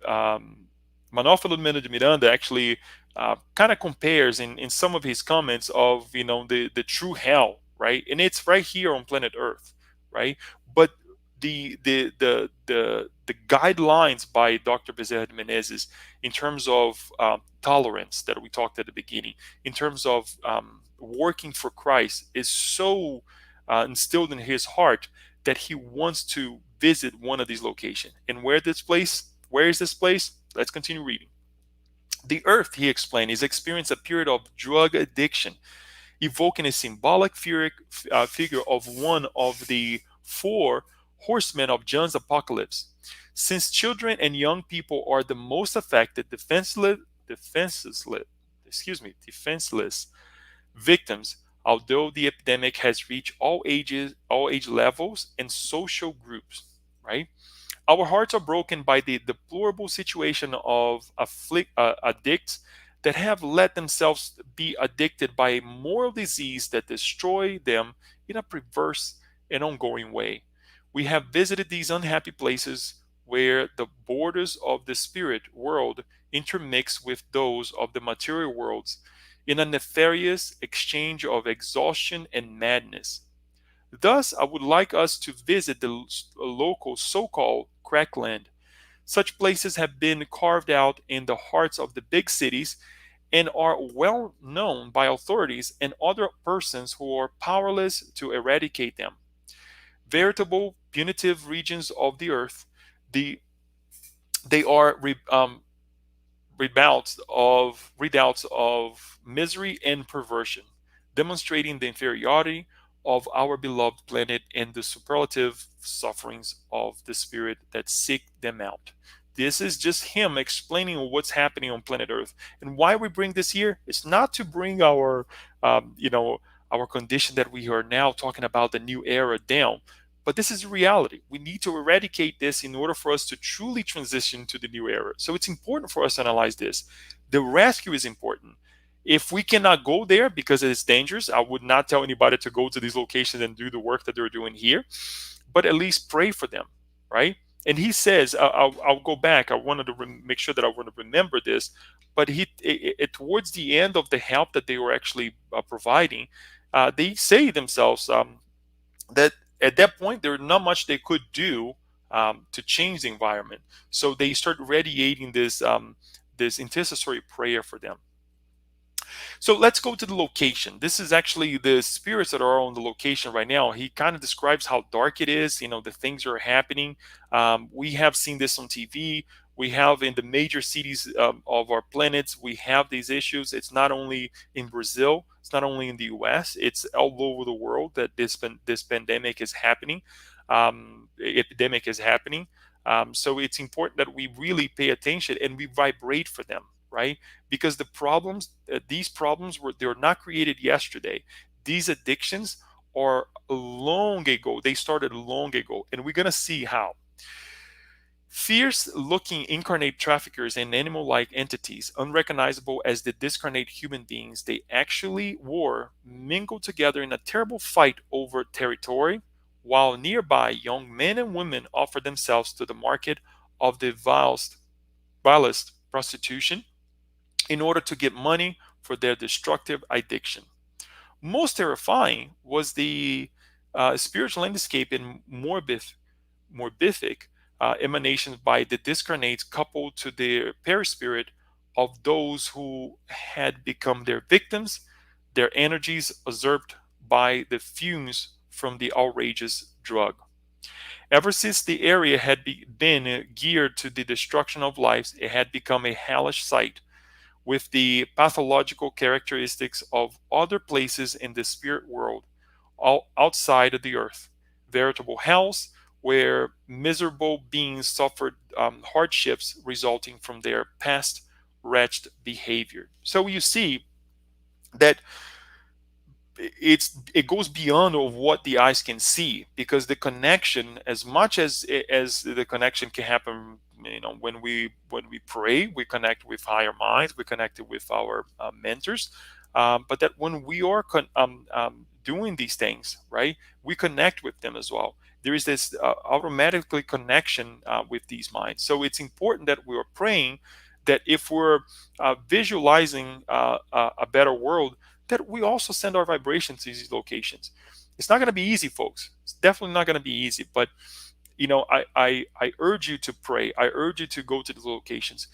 um, Manuel de Miranda actually kind of compares in some of his comments of, the true hell, right? And it's right here on planet Earth, right? But the guidelines by Dr. Bezerra de Menezes in terms of tolerance that we talked at the beginning, in terms of working for Christ, is so instilled in his heart that he wants to visit one of these locations. And where is this place? Let's continue reading. The earth, he explained, is experiencing a period of drug addiction, evoking a symbolic figure of one of the four horsemen of John's apocalypse. Since children and young people are the most affected, defenseless victims, although the epidemic has reached all ages, all age levels, and social groups, right? Our hearts are broken by the deplorable situation of addicts that have let themselves be addicted by a moral disease that destroy them in a perverse and ongoing way. We have visited these unhappy places where the borders of the spirit world intermix with those of the material worlds in a nefarious exchange of exhaustion and madness. Thus, I would like us to visit the local so called crackland. Such places have been carved out in the hearts of the big cities and are well known by authorities and other persons who are powerless to eradicate them. Veritable punitive regions of the earth, the, they are redoubts of misery and perversion, demonstrating the inferiority of our beloved planet and the superlative sufferings of the spirit that seek them out. This is just him explaining what's happening on planet Earth, and why we bring this here. It's not to bring um, you know, our condition that we are now talking about, the new era, down. But this is a reality. We need to eradicate this in order for us to truly transition to the new era. So it's important for us to analyze this. The rescue is important. If we cannot go there because it's dangerous, I would not tell anybody to go to these locations and do the work that they're doing here, but at least pray for them, right? And he says, I'll go back. I wanted to make sure that I want to remember this. But towards the end of the help that they were actually providing, they say themselves, that at that point there's not much they could do to change the environment. So they start radiating this intercessory prayer for them. So let's go to the location. This is actually the spirits that are on the location right now. He kind of describes how dark it is, the things are happening. We have seen this on TV. We have in the major cities of our planets, we have these issues. It's not only in Brazil, it's not only in the US, it's all over the world that this pandemic is happening, epidemic is happening. So it's important that we really pay attention and we vibrate for them, right? Because these problems they're not created yesterday. These addictions are long ago. They started long ago, and we're gonna see how. Fierce looking incarnate traffickers and animal like entities, unrecognizable as the discarnate human beings they actually were, mingled together in a terrible fight over territory, while nearby young men and women offered themselves to the market of the vilest prostitution in order to get money for their destructive addiction. Most terrifying was the spiritual landscape in morbific emanations by the discarnates coupled to the perispirit of those who had become their victims, their energies usurped by the fumes from the outrageous drug. Ever since the area had been geared to the destruction of lives, it had become a hellish sight with the pathological characteristics of other places in the spirit world outside of the earth, veritable hells where miserable beings suffered hardships resulting from their past wretched behavior. So you see that it goes beyond of what the eyes can see, because the connection, as much as the connection can happen, when we pray, we connect with higher minds, we connect with our mentors, but that when we are doing these things, right, we connect with them as well. There is this automatically connection with these minds. So it's important that we are praying, that if we're visualizing a better world, that we also send our vibrations to these locations. It's not going to be easy, folks. It's definitely not going to be easy, but I urge you to pray. I urge you to go to the locations.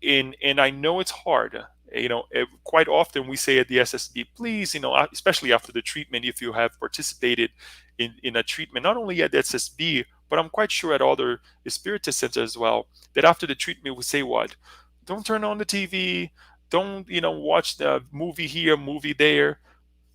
And I know it's hard. Quite often we say at the SSB, please, especially after the treatment, if you have participated in a treatment, not only at the SSB, but I'm quite sure at other spiritist centers as well, that after the treatment we say what? Don't turn on the TV. Don't watch the movie here, movie there.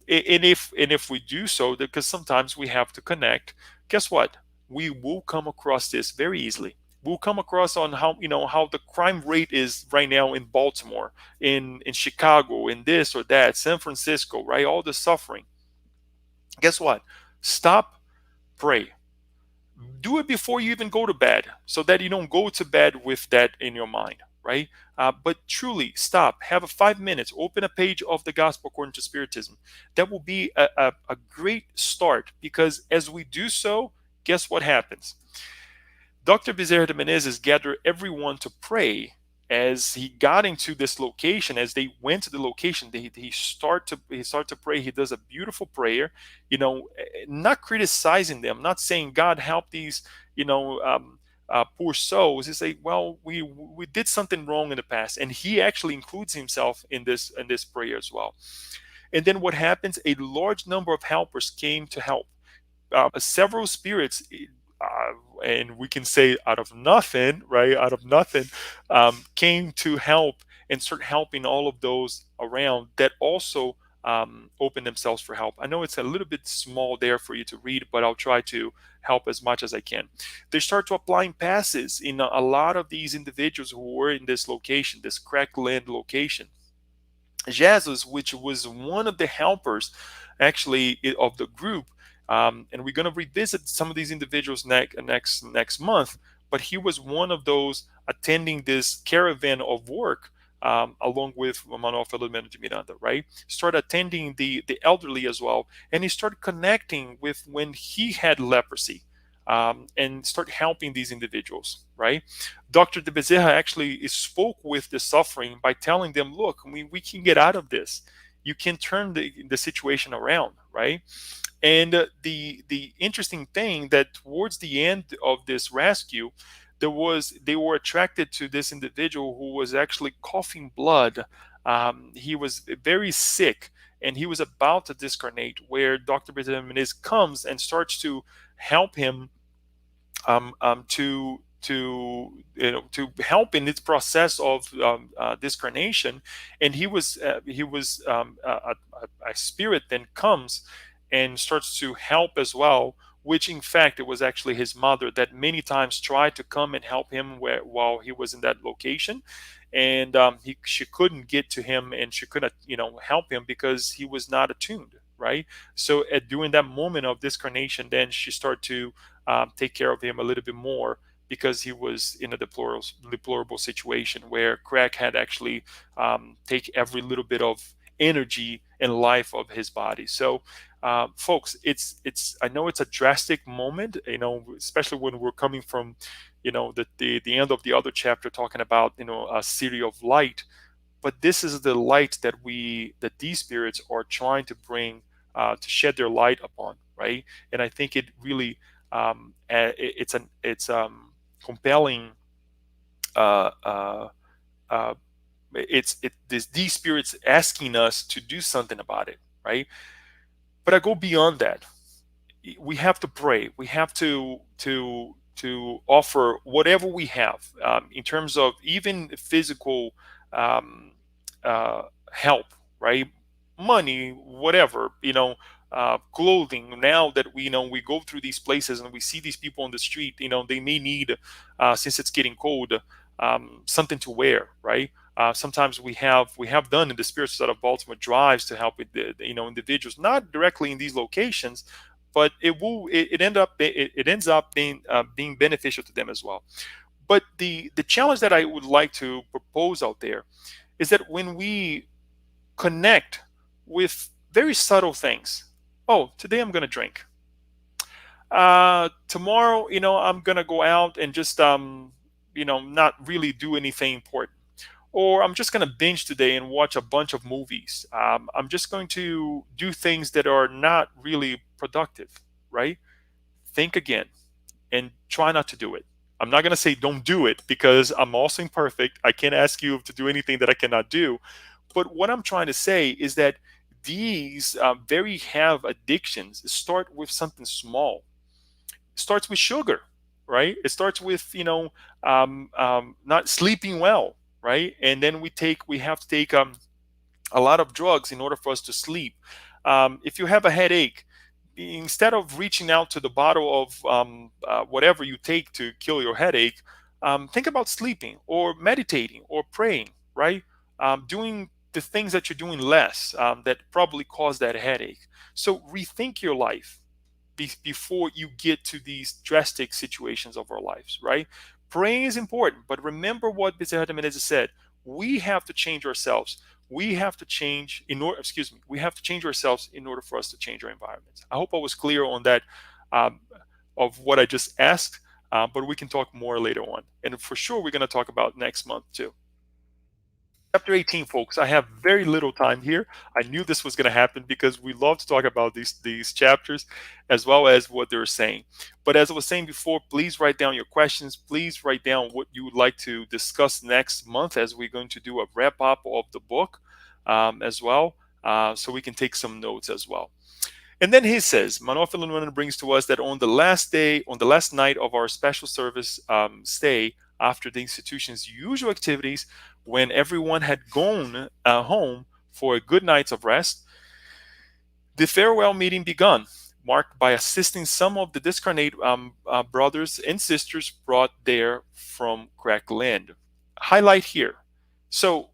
And if we do so, because sometimes we have to connect, guess what, we will come across this very easily. We'll come across on how the crime rate is right now in Baltimore, in Chicago, in this or that, San Francisco, right, all the suffering. Guess what, stop, pray, do it before you even go to bed, so that you don't go to bed with that in your mind, right? But truly stop, have a 5 minutes, open a page of the Gospel According to Spiritism. That will be a great start, because as we do so, guess what happens? Dr. Bezerra de Menezes gathered everyone to pray. As he got into this location, as they went to the location, he start to pray. He does a beautiful prayer, not criticizing them, not saying God help these, poor souls. He say, well, we did something wrong in the past, and he actually includes himself in this prayer as well. And then what happens? A large number of helpers came to help. Several spirits, and we can say out of nothing, right? Out of nothing, came to help and start helping all of those around that also open themselves for help. I know it's a little bit small there for you to read, but I'll try to help as much as I can. They start to applying passes in a lot of these individuals who were in this location, this crack land location. Jesus, which was one of the helpers actually of the group, and we're going to revisit some of these individuals next month. But he was one of those attending this caravan of work, along with Manuel P. de Miranda, right? Started attending the elderly as well, and he started connecting with when he had leprosy, and start helping these individuals, right? Dr. de Bezerra actually spoke with the suffering by telling them, look, we can get out of this. You can turn the situation around, right? And the interesting thing that towards the end of this rescue, they were attracted to this individual who was actually coughing blood. He was very sick, and he was about to discarnate, where Dr. Benjamin comes and starts to help him, to help in its process of discarnation. And a spirit then comes and starts to help as well, which in fact it was actually his mother that many times tried to come and help him while he was in that location. And she couldn't get to him, and she couldn't help him because he was not attuned, right? So during that moment of discarnation, then she started to take care of him a little bit more, because he was in a deplorable situation where crack had actually take every little bit of energy and life of his body. So folks, it's I know it's a drastic moment, especially when we're coming from the end of the other chapter, talking about a city of light. But this is the light that these spirits are trying to bring, to shed their light upon, right? And I think it really, it's compelling, uh, uh, uh, these spirits asking us to do something about it, right? But I go beyond that. We have to pray. We have to offer whatever we have, in terms of even physical, um, help, right? Money, whatever, clothing. Now that we go through these places and we see these people on the street, they may need, since it's getting cold, something to wear, right? Sometimes we have done in the Spirit Society of Baltimore drives to help with individuals, not directly in these locations, but it ends up being beneficial to them as well. But the challenge that I would like to propose out there is that when we connect with very subtle things, oh, today I'm going to drink. Tomorrow, I'm going to go out and just not really do anything important, or I'm just going to binge today and watch a bunch of movies. I'm just going to do things that are not really productive, right? Think again and try not to do it. I'm not going to say don't do it, because I'm also imperfect. I can't ask you to do anything that I cannot do. But what I'm trying to say is that these very have addictions start with something small. It starts with sugar, right? It starts with not sleeping well, right? And then we have to take a lot of drugs in order for us to sleep. If you have a headache, instead of reaching out to the bottle of whatever you take to kill your headache, think about sleeping or meditating or praying, right? Doing the things that you're doing less that probably cause that headache. So rethink your life before you get to these drastic situations of our lives, right? Praying is important, but remember what Mr. Jimenez said. We have to change ourselves. We have to change in order. Excuse me. We have to change ourselves in order for us to change our environments. I hope I was clear on that, um, of what I just asked. But we can talk more later on, and for sure we're going to talk about next month too. Chapter 18, folks. I have very little time here. I knew this was going to happen because we love to talk about these chapters as well as what they're saying. But as I was saying before, please write down your questions. Please write down what you would like to discuss next month, as we're going to do a wrap up of the book as well, so we can take some notes as well. And then he says, Manuel P brings to us that on the last day, on the last night of our special service stay, after the institution's usual activities, when everyone had gone home for a good night's of rest, the farewell meeting begun, marked by assisting some of the discarnate brothers and sisters brought there from Crackland. Highlight here. So,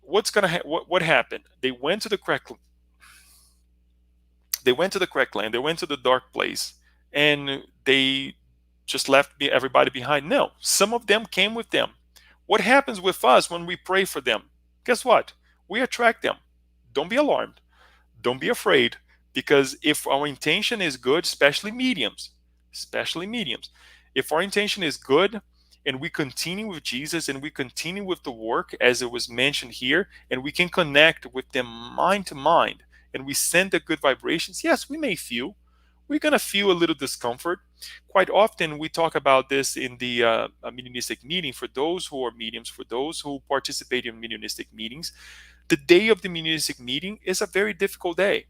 what happened? They went to the Crackland. They went to the dark place, and they just left everybody behind. No, some of them came with them. What happens with us when we pray for them? Guess what? We attract them. Don't be alarmed. Don't be afraid, because if our intention is good, especially mediums, if our intention is good and we continue with Jesus and we continue with the work as it was mentioned here, and we can connect with them mind to mind, and we send the good vibrations, yes, we're going to feel a little discomfort. Quite often, we talk about this in the mediumistic meeting. For those who are mediums, for those who participate in mediumistic meetings, the day of the mediumistic meeting is a very difficult day.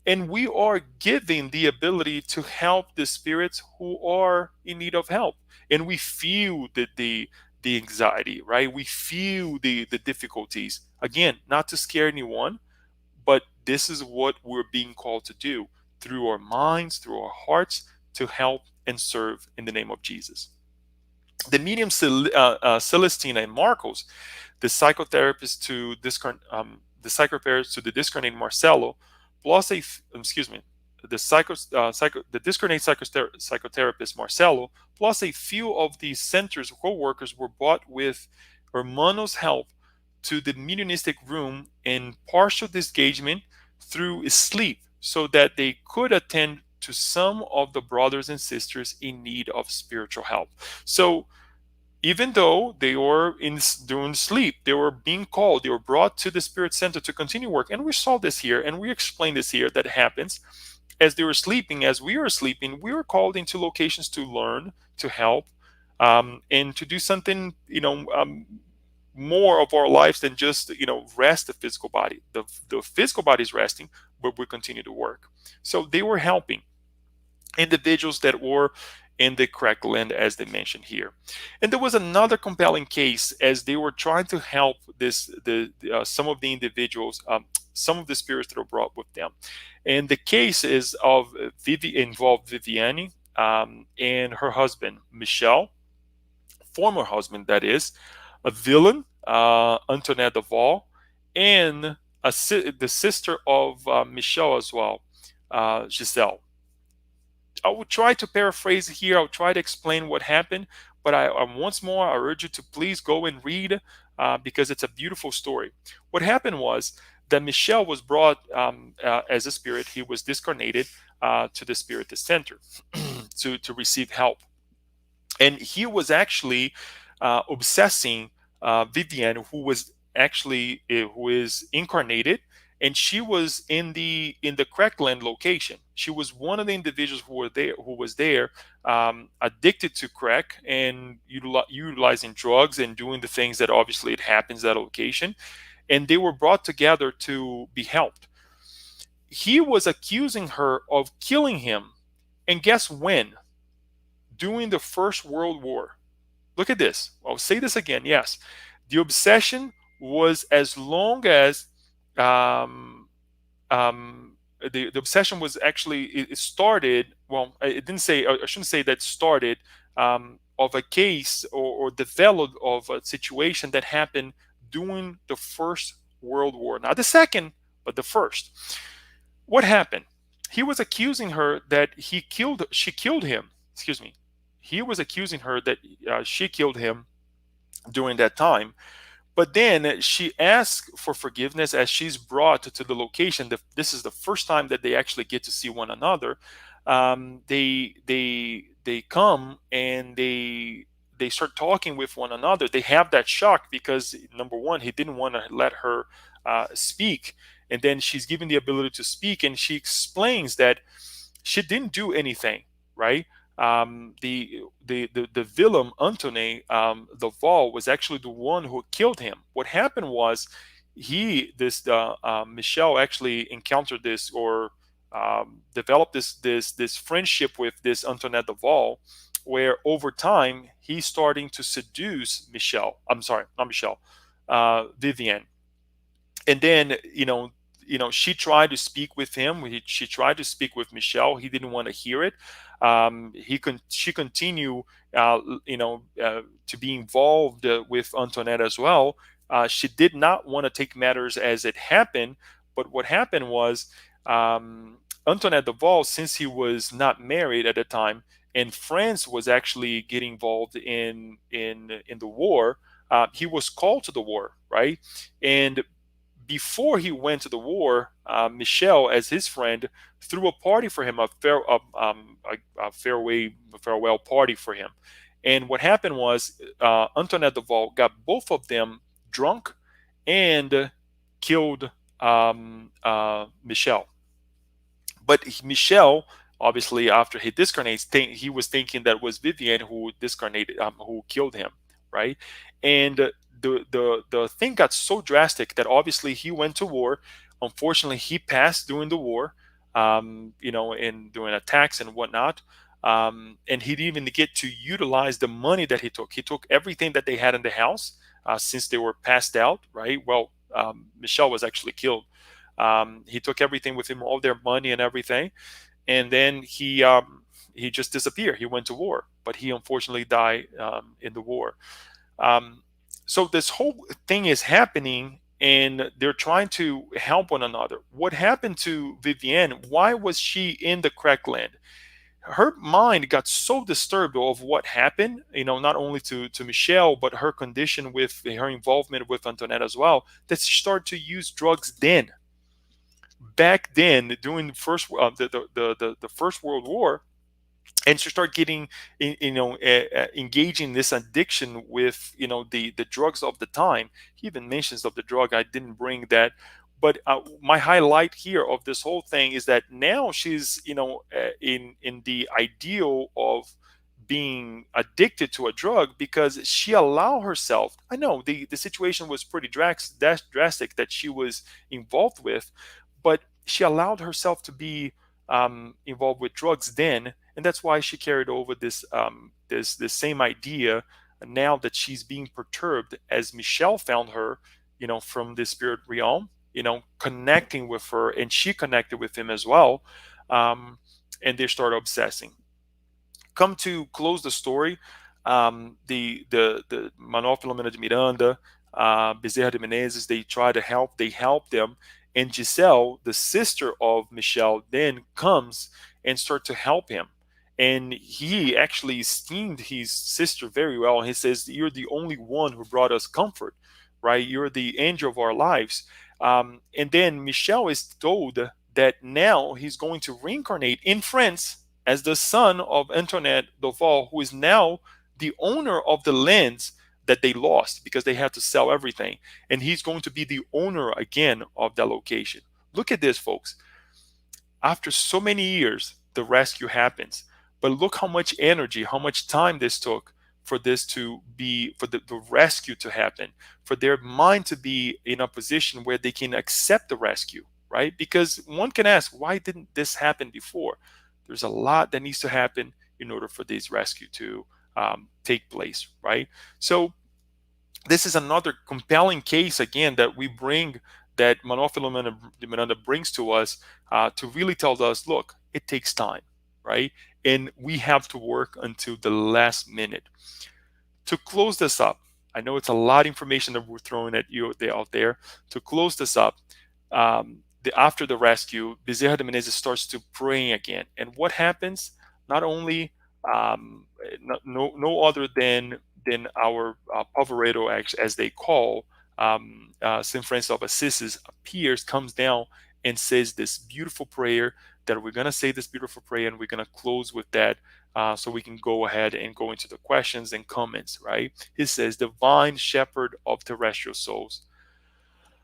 And we are given the ability to help the spirits who are in need of help. And we feel the anxiety, right? We feel the difficulties. Again, not to scare anyone, but this is what we're being called to do through our minds, through our hearts, to help and serve in the name of Jesus. The medium Celestina and Marcos, the psychotherapist to the psychotherapist to the discarnate Marcelo, plus excuse me, the discarnate psychotherapist Marcelo, plus a few of the center's co-workers were brought with Hermano's help to the mediumistic room in partial disengagement through sleep, so that they could attend to some of the brothers and sisters in need of spiritual help. So even though they were during sleep, they were being called, they were brought to the spirit center to continue work. And we saw this here, and we explained this here, that happens as they were sleeping. As we were sleeping, we were called into locations to learn, to help, and to do something, more of our lives than just rest the physical body. The physical body is resting, but we continue to work. So they were helping individuals that were in the crack land, as they mentioned here. And there was another compelling case as they were trying to help some of the individuals, some of the spirits that were brought with them. And the case is of involved Viviane and her husband Michel, former husband, that is, a villain, Antoinette Duval, and the sister of Michelle as well, Giselle. I will try to paraphrase here. I'll try to explain what happened, but once more I urge you to please go and read because it's a beautiful story. What happened was that Michel was brought as a spirit. He was discarnated to the Spiritist Center to receive help, and he was actually obsessing Vivienne, who was actually who is incarnated, and she was in the Crackland location. She was one of the individuals who was there, addicted to crack and utilizing drugs and doing the things that obviously it happens at a location, and they were brought together to be helped. He was accusing her of killing him, and guess when? During the First World War. Look at this. I'll say this again. Yes, the obsession was as long as um, the obsession was actually it started. Well, it didn't say. I shouldn't say that started of a case or developed of a situation that happened during the First World War, not the second, but the first. What happened? He was accusing her that she killed him. Excuse me. He was accusing her that she killed him during that time. But then she asked for forgiveness as she's brought to the location. This is the first time that they actually get to see one another. They come and they start talking with one another. They have that shock because number one, he didn't want to let her speak, and then she's given the ability to speak, and she explains that she didn't do anything, right? The villain Antony the Val was actually the one who killed him. What happened was Michelle actually encountered this or developed this friendship with this Antoinette de Val, where over time he's starting to seduce Michelle. I'm sorry, not Michelle, Vivienne, and then she tried to speak with him. She tried to speak with Michelle. He didn't want to hear it. She continued to be involved with Antoinette as well. She did not want to take matters as it happened, but what happened was Antoinette Duval, since he was not married at the time and France was actually getting involved in the war, he was called to the war, right? And before he went to the war, Michel, as his friend, threw a party for him, a farewell party for him. And what happened was Antoinette Duval got both of them drunk and killed Michel. But Michel, obviously, after he discarnates, he was thinking that was Vivienne who discarnated, who killed him, right? And the thing got so drastic that obviously he went to war. Unfortunately, he passed during the war, in doing attacks and whatnot. And he didn't even get to utilize the money that he took. He took everything that they had in the house since they were passed out, right? Well, Michelle was actually killed. He took everything with him, all their money and everything, and then he just disappeared. He went to war, but he unfortunately died in the war. Um, so this whole thing is happening, and they're trying to help one another. What happened to Vivienne? Why was she in the crackland? Her mind got so disturbed of what happened, not only to Michelle, but her condition with her involvement with Antoinette as well, that she started to use drugs then. Back then, during the first the First World War, and she started getting engaging this addiction with the drugs of the time. He even mentions of the drug. I didn't bring that, but my highlight here of this whole thing is that now she's in the ideal of being addicted to a drug because she allowed herself. I know the situation was pretty drastic that she was involved with, but she allowed herself to be involved with drugs then, and that's why she carried over this same idea now that she's being perturbed as Michelle found her, from the spirit realm, connecting with her, and she connected with him as well, and they started obsessing. Come to close the story, the Manuel Filomena de Miranda, Bezerra de Menezes. They try to help. They help them, and Giselle, the sister of Michel, then comes and start to help him. And he actually esteemed his sister very well. He says, "You're the only one who brought us comfort, right? You're the angel of our lives." And then Michel is told that now he's going to reincarnate in France as the son of Antoinette Duval, who is now the owner of the lands that they lost because they had to sell everything. And he's going to be the owner again of that location. Look at this, folks. After so many years, the rescue happens. But look how much energy, how much time this took for this to be, for the rescue to happen, for their mind to be in a position where they can accept the rescue, right? Because one can ask, why didn't this happen before? There's a lot that needs to happen in order for this rescue to take place, right? So this is another compelling case again that we bring, that Manuel Filomena de Miranda brings to us, to really tell us, look, it takes time, right? And we have to work until the last minute. To close this up, I know it's a lot of information that we're throwing at you out there. To close this up, after the rescue, Bezerra de Menezes starts to praying again. And what happens? Not only no other than our Poveredo, as they call Saint Francis of Assisi, appears, comes down, and says this beautiful prayer. That we're gonna say this beautiful prayer, and we're gonna close with that, so we can go ahead and go into the questions and comments. Right? He says, "Divine Shepherd of terrestrial souls,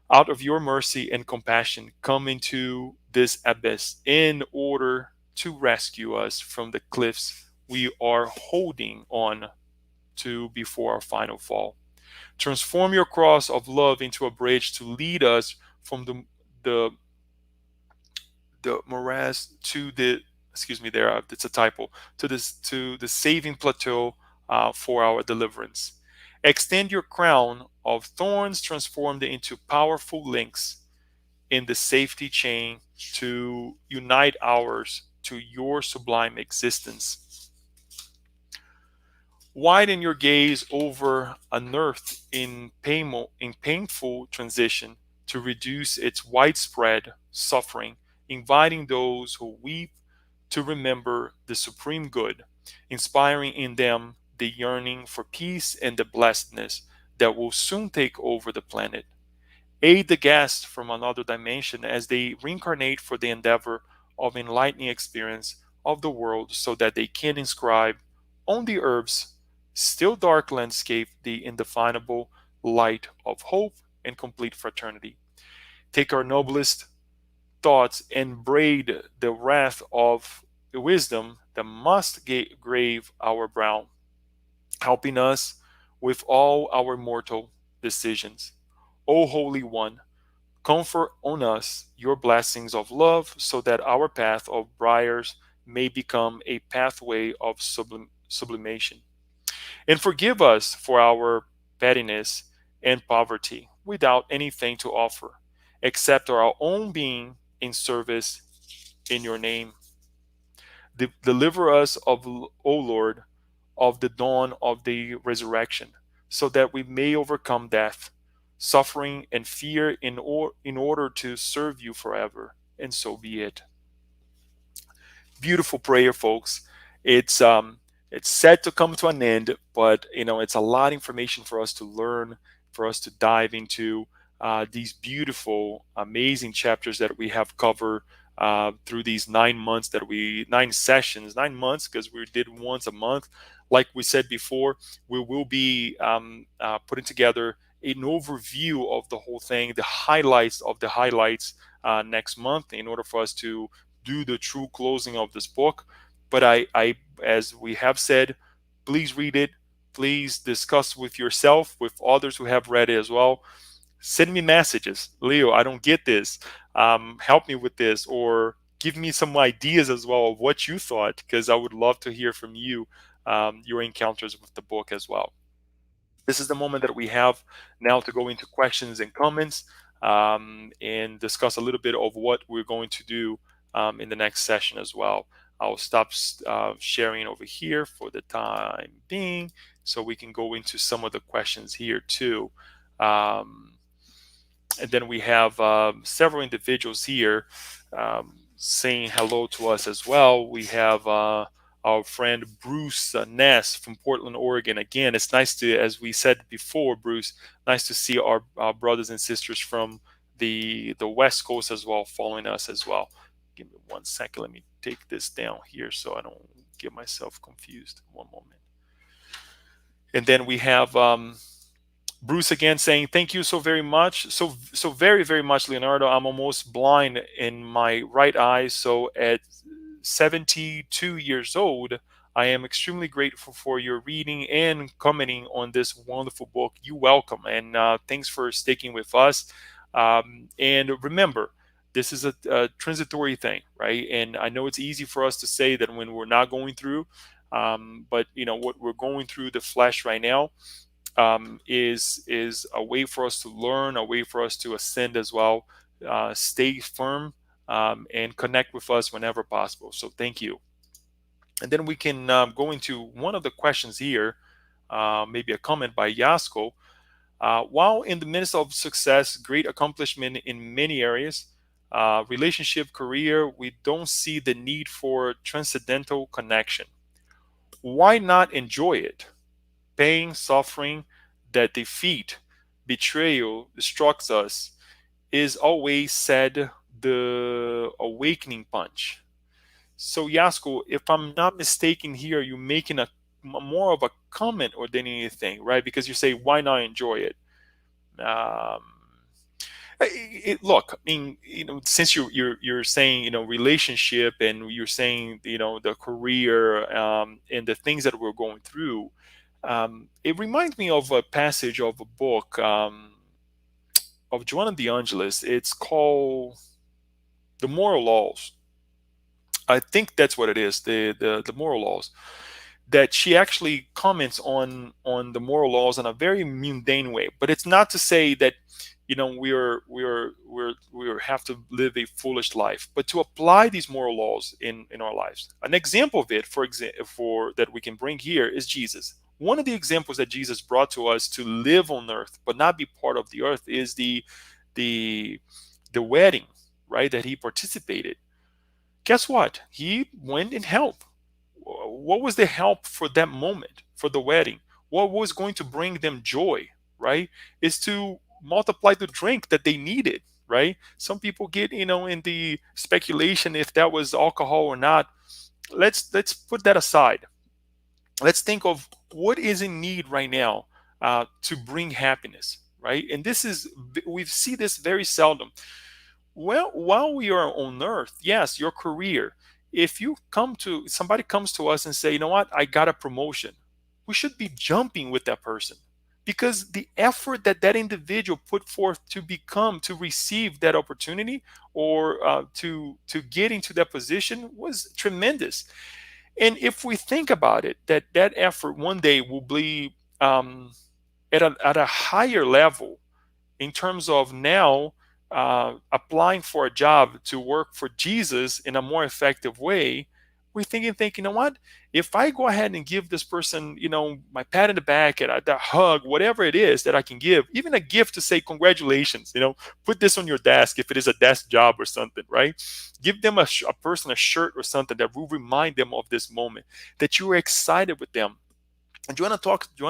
out of your mercy and compassion, come into this abyss in order to rescue us from the cliffs we are holding on to before our final fall. Transform your cross of love into a bridge to lead us from the morass to the, excuse me, there it's a typo, to the saving plateau for our deliverance. Extend your crown of thorns transformed into powerful links in the safety chain to unite ours to your sublime existence. Widen your gaze over an earth in painful transition to reduce its widespread suffering, inviting those who weep to remember the supreme good, inspiring in them the yearning for peace and the blessedness that will soon take over the planet. Aid the guests from another dimension as they reincarnate for the endeavor of enlightening experience of the world so that they can inscribe on the earth's still dark landscape the indefinable light of hope and complete fraternity. Take our noblest thoughts and braid the wrath of wisdom that must grave our brow, helping us with all our mortal decisions. O Holy One, confer on us your blessings of love so that our path of briars may become a pathway of sublimation. And forgive us for our pettiness and poverty without anything to offer except our own being in service in your name. Deliver us, O Lord, of the dawn of the resurrection, so that we may overcome death, suffering, and fear in order to serve you forever. And so be it. Beautiful prayer, folks. It's set to come to an end, but it's a lot of information for us to learn, for us to dive into these beautiful, amazing chapters that we have covered through these 9 months, 9 sessions, 9 months, because we did once a month. Like we said before, we will be putting together an overview of the whole thing, the highlights of the highlights next month, in order for us to do the true closing of this book. But as we have said, please read it. Please discuss with yourself, with others who have read it as well. Send me messages. Leo, I don't get this. Help me with this, or give me some ideas as well of what you thought, because I would love to hear from you, your encounters with the book as well. This is the moment that we have now to go into questions and comments, and discuss a little bit of what we're going to do in the next session as well. I'll stop sharing over here for the time being, so we can go into some of the questions here too. Um, and then we have several individuals here saying hello to us as well. We have our friend Bruce Ness from Portland, Oregon. Again, it's nice to, as we said before, Bruce, nice to see our brothers and sisters from the West Coast as well following us as well. Give me 1 second. Let me take this down here so I don't get myself confused. One moment. And then we have Bruce again saying, "Thank you so very much, so very very much, Leonardo. I'm almost blind in my right eye, so at 72 years old, I am extremely grateful for your reading and commenting on this wonderful book. You welcome, and thanks for sticking with us. And remember, this is a transitory thing, right? And I know it's easy for us to say that when we're not going through, but you know what we're going through the flesh right now." Is a way for us to learn, a way for us to ascend as well. Stay firm and connect with us whenever possible. So thank you. And then we can go into one of the questions here, maybe a comment by Yasko. While in the midst of success, great accomplishment in many areas, relationship, career, we don't see the need for transcendental connection. Why not enjoy it? Pain, suffering, that defeat, betrayal destructs us is always said the awakening punch. So, Yasko, if I'm not mistaken here, you're making more of a comment or than anything, right? Because you say, why not enjoy it? Um, look, I mean, since you're saying, relationship, and you're saying, the career, and the things that we're going through, it reminds me of a passage of a book of Joanna de Angelis. It's called The Moral Laws. I think that's what it is, the moral laws. That she actually comments on the moral laws in a very mundane way. But it's not to say that we have to live a foolish life, but to apply these moral laws in our lives. An example of it, for that we can bring here, is Jesus. One of the examples that Jesus brought to us to live on earth but not be part of the earth is the the wedding, right, that he participated. Guess what? He went and helped. What was the help for that moment, for the wedding? What was going to bring them joy, right? Is to multiply the drink that they needed, right? Some people get, in the speculation if that was alcohol or not. Let's put that aside. Let's think of what is in need right now to bring happiness, right? And we see this very seldom. Well, while we are on earth, yes, your career. If somebody comes to us and say, you know what, I got a promotion, we should be jumping with that person, because the effort that that individual put forth to receive that opportunity, or to get into that position, was tremendous. And if we think about it, that effort one day will be at a higher level in terms of now applying for a job to work for Jesus in a more effective way. We're thinking, you know what? If I go ahead and give this person, my pat in the back and a hug, whatever it is that I can give, even a gift to say congratulations, put this on your desk if it is a desk job or something, right? Give them a person a shirt or something that will remind them of this moment, that you were excited with them. And Joanna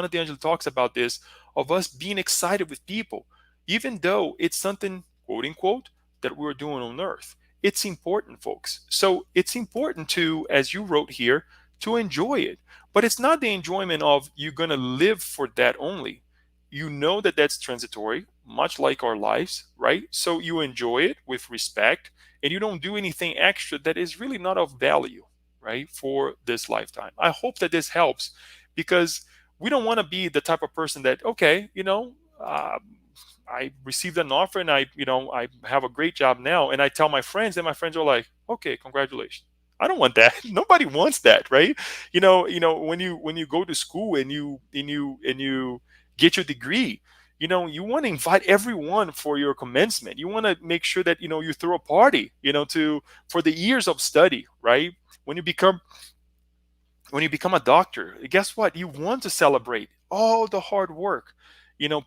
D'Angelo talks about this, of us being excited with people, even though it's something, quote unquote, that we're doing on earth. It's important, folks. So it's important to, as you wrote here, to enjoy it. But it's not the enjoyment of you're going to live for that only. You know that that's transitory, much like our lives, right? So you enjoy it with respect, and you don't do anything extra that is really not of value, right, for this lifetime. I hope that this helps, because we don't want to be the type of person that, okay, I received an offer, and I have a great job now, and I tell my friends, and my friends are like, okay, congratulations. I don't want that. Nobody wants that, right? When you go to school, and you get your degree, you want to invite everyone for your commencement. You want to make sure that you throw a party, to for the years of study, right? When you become when you become a doctor, guess what? You want to celebrate all the hard work.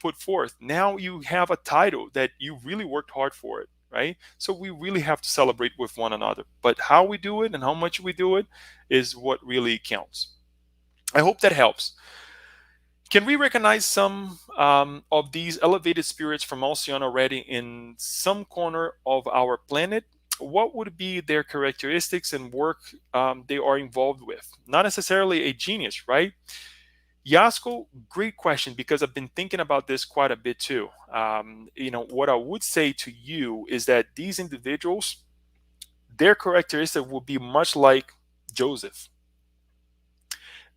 put forth. Now you have a title that you really worked hard for it, right? So we really have to celebrate with one another. But how we do it and how much we do it is what really counts. I hope that helps. Can we recognize some of these elevated spirits from Alcyon already in some corner of our planet? What would be their characteristics and work they are involved with? Not necessarily a genius, right? Yasko, great question, because I've been thinking about this quite a bit too. What I would say to you is that these individuals, their characteristic will be much like Joseph,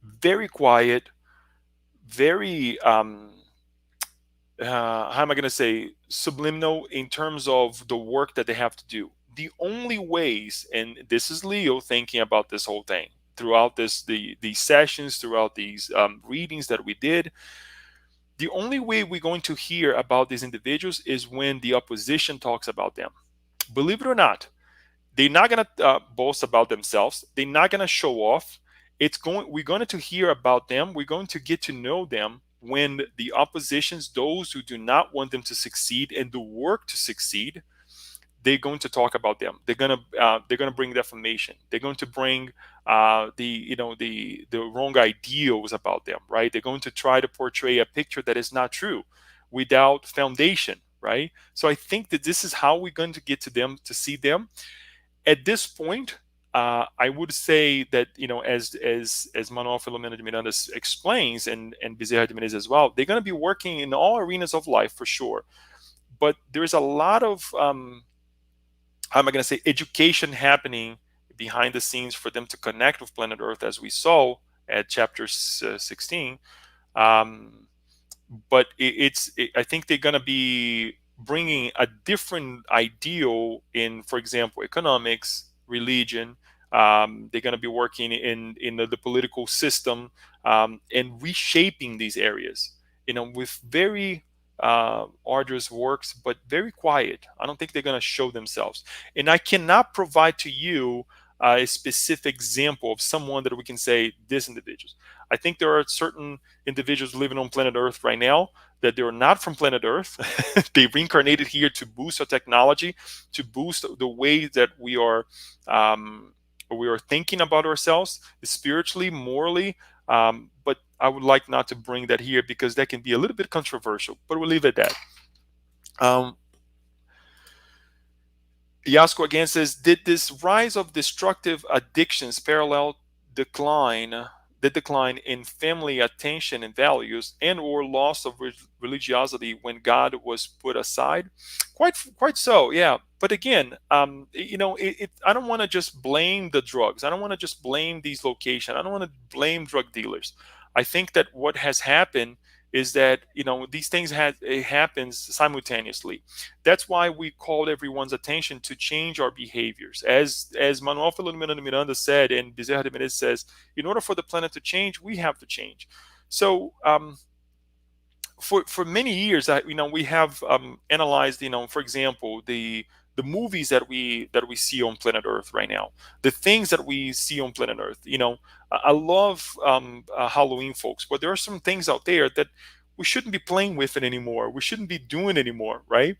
very quiet, very how am I going to say, subliminal in terms of the work that they have to do. The only ways, and this is Leo thinking about this whole thing throughout these sessions, throughout these readings that we did. The only way we're going to hear about these individuals is when the opposition talks about them. Believe it or not, they're not going to boast about themselves. They're not going to show off. We're going to hear about them. We're going to get to know them when the oppositions, those who do not want them to succeed and do work to succeed, they're going to talk about them. They're going to bring defamation. They're going to bring the wrong ideals about them, right? They're going to try to portray a picture that is not true, without foundation, right? So I think that this is how we're going to get to them, to see them at this point. I would say that, as Manuel Filomeno de Miranda explains, and Bezerra de Menezes as well, they're going to be working in all arenas of life for sure. But there's a lot of how am I going to say, education happening behind the scenes for them to connect with planet Earth, as we saw at chapter 16. Um, but I think they're going to be bringing a different ideal in, for example, economics, religion. They're going to be working in the political system, and reshaping these areas, with very arduous works, but very quiet. I don't think they're going to show themselves. And I cannot provide to you a specific example of someone that we can say this individual. I think there are certain individuals living on planet Earth right now that they're not from planet Earth. They reincarnated here to boost our technology, to boost the way that we are thinking about ourselves spiritually, morally. But I would like not to bring that here because that can be a little bit controversial. But we'll leave it at that. Yasko again says, did this rise of destructive addictions parallel decline the decline in family attention and values, and or loss of religiosity when God was put aside? Quite so, yeah. But again, I don't want to just blame the drugs. I don't want to just blame these locations. I don't want to blame drug dealers. I think that what has happened is that these things it happens simultaneously. That's why we called everyone's attention to change our behaviors. As Manuel Filomeno de Miranda said, and Bezerra de Menezes says, in order for the planet to change, we have to change. So for many years, we have analyzed, for example, the movies that we see on planet Earth right now, the things that we see on planet Earth. I love Halloween, folks, but there are some things out there that we shouldn't be playing with it anymore. We shouldn't be doing anymore, right?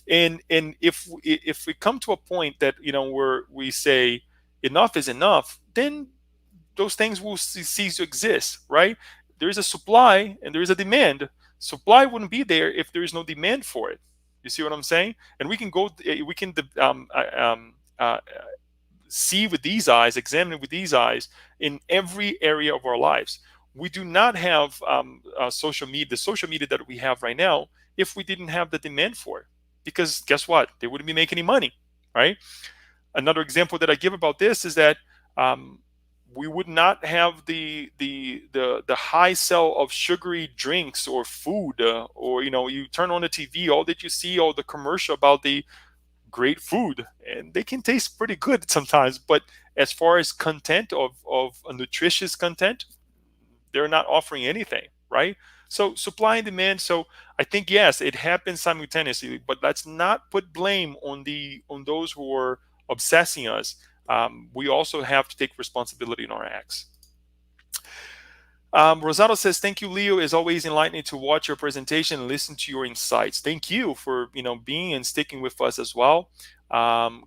And if we come to a point that where we say enough is enough, then those things will cease to exist, right? There is a supply and there is a demand. Supply wouldn't be there if there is no demand for it. You see what I'm saying? And we can see with these eyes, examine with these eyes in every area of our lives. We do not have social media, the social media that we have right now, if we didn't have the demand for it. Because guess what? They wouldn't be making any money, right? Another example that I give about this is that we would not have the high sell of sugary drinks or food, or you turn on the TV, all that you see, all the commercial about the great food, and they can taste pretty good sometimes, but as far as content of a nutritious content, they're not offering anything, right? So supply and demand. So I think yes, it happens simultaneously, but let's not put blame on those who are obsessing us. We also have to take responsibility in our acts. Rosado says, "Thank you, Leo. It's always enlightening to watch your presentation and listen to your insights. Thank you for being and sticking with us as well."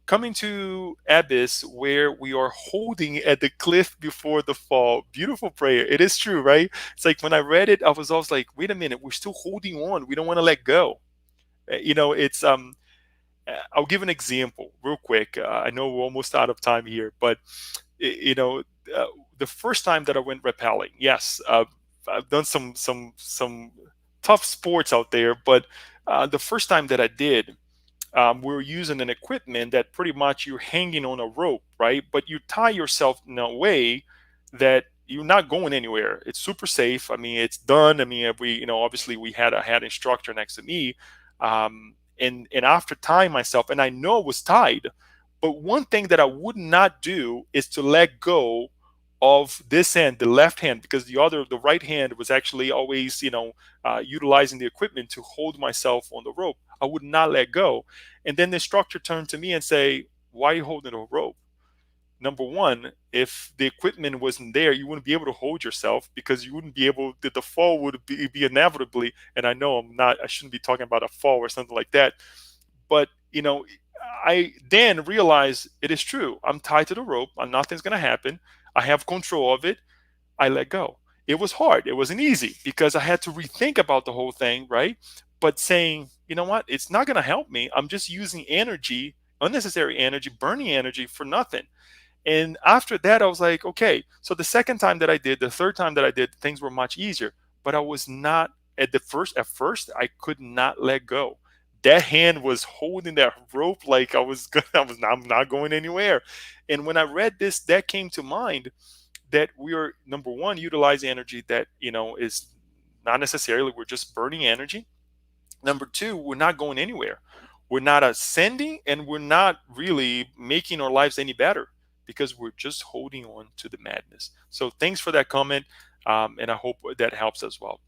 Coming to Abyss, where we are holding at the cliff before the fall. Beautiful prayer. It is true, right? It's like when I read it, I was always like, "Wait a minute, we're still holding on. We don't want to let go." It's I'll give an example real quick. I know we're almost out of time here, but y- you know, uh, the first time that I went rappelling, yes, I've done some tough sports out there, but the first time that I did, we're using an equipment that pretty much you're hanging on a rope, right? But you tie yourself in a way that you're not going anywhere. It's super safe. I mean, it's done. I mean, we, obviously we had a head instructor next to me, and after tying myself, and I know it was tied, but one thing that I would not do is to let go of this hand, the left hand, because the right hand was actually always, utilizing the equipment to hold myself on the rope. I would not let go. And then the instructor turned to me and say, "Why are you holding a rope?" Number one, if the equipment wasn't there, you wouldn't be able to hold yourself because you wouldn't be able. The fall would be inevitably. And I know I shouldn't be talking about a fall or something like that. But I then realized it is true. I'm tied to the rope. Nothing's gonna happen. I have control of it. I let go. It was hard. It wasn't easy because I had to rethink about the whole thing, right? But saying, you know what, it's not going to help me. I'm just using energy, unnecessary energy, burning energy for nothing. And after that, I was like, okay. So the second time that I did, the third time that I did, things were much easier. But I was not at first, I could not let go. That hand was holding that rope like I was gonna, I'm not going anywhere. And when I read this, that came to mind that we are number one utilizing energy that is not necessarily we're just burning energy. Number two, we're not going anywhere. We're not ascending, and we're not really making our lives any better because we're just holding on to the madness. So thanks for that comment, and I hope that helps as well.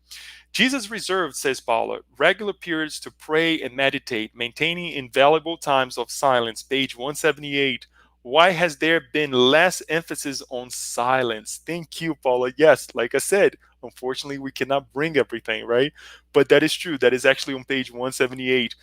Jesus reserved, says Paula, regular periods to pray and meditate, maintaining invaluable times of silence. Page 178. Why has there been less emphasis on silence? Thank you, Paula. Yes, like I said, unfortunately, we cannot bring everything, right? But that is true. That is actually on page 178.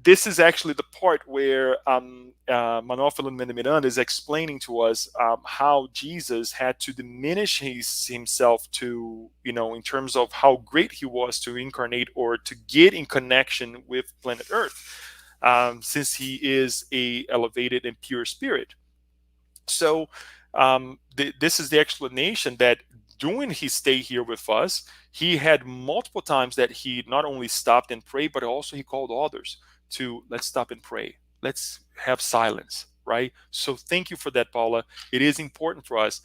This is actually the part where Manuel P Miranda is explaining to us how Jesus had to diminish himself to, in terms of how great he was to incarnate or to get in connection with planet Earth, since he is a elevated and pure spirit. So this is the explanation that during his stay here with us, he had multiple times that he not only stopped and prayed, but also he called others to let's stop and pray. Let's have silence, right? So thank you for that, Paula. It is important for us.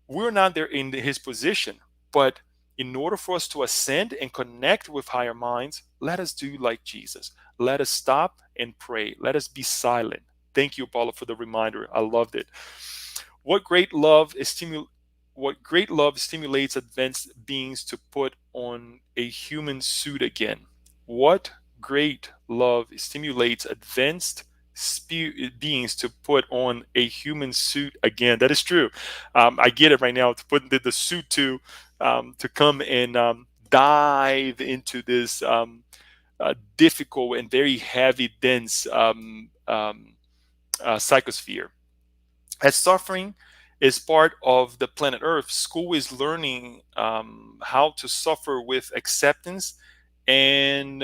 We're not there in his position, but in order for us to ascend and connect with higher minds, let us do like Jesus. Let us stop and pray. Let us be silent. Thank you, Paula, for the reminder. I loved it. What great love is what great love stimulates advanced beings to put on a human suit again. What great love stimulates advanced beings to put on a human suit again. That is true. I get it right now. To put the suit to come and dive into this difficult and very heavy, dense psychosphere. As suffering is part of the planet Earth, school is learning how to suffer with acceptance, and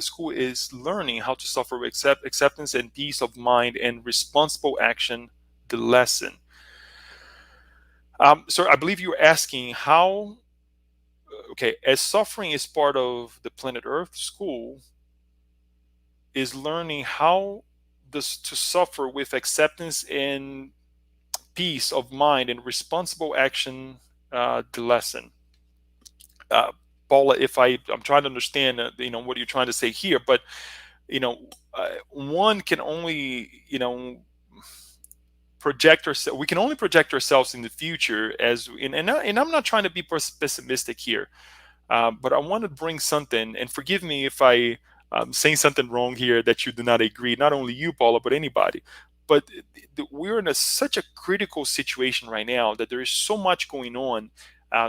school is learning how to suffer with acceptance and peace of mind and responsible action. The lesson. So I believe you were asking how. Okay, as suffering is part of the planet Earth, school is learning how this to suffer with acceptance and peace of mind and responsible action. The lesson. uh, Paula, if I'm trying to understand what you're trying to say here, but one can only project ourselves. We can only project ourselves in the future as and I'm not trying to be pessimistic here, but I want to bring something, and forgive me if I saying something wrong here that you do not agree, not only you, Paula, but anybody. but we're in such a critical situation right now that there is so much going on,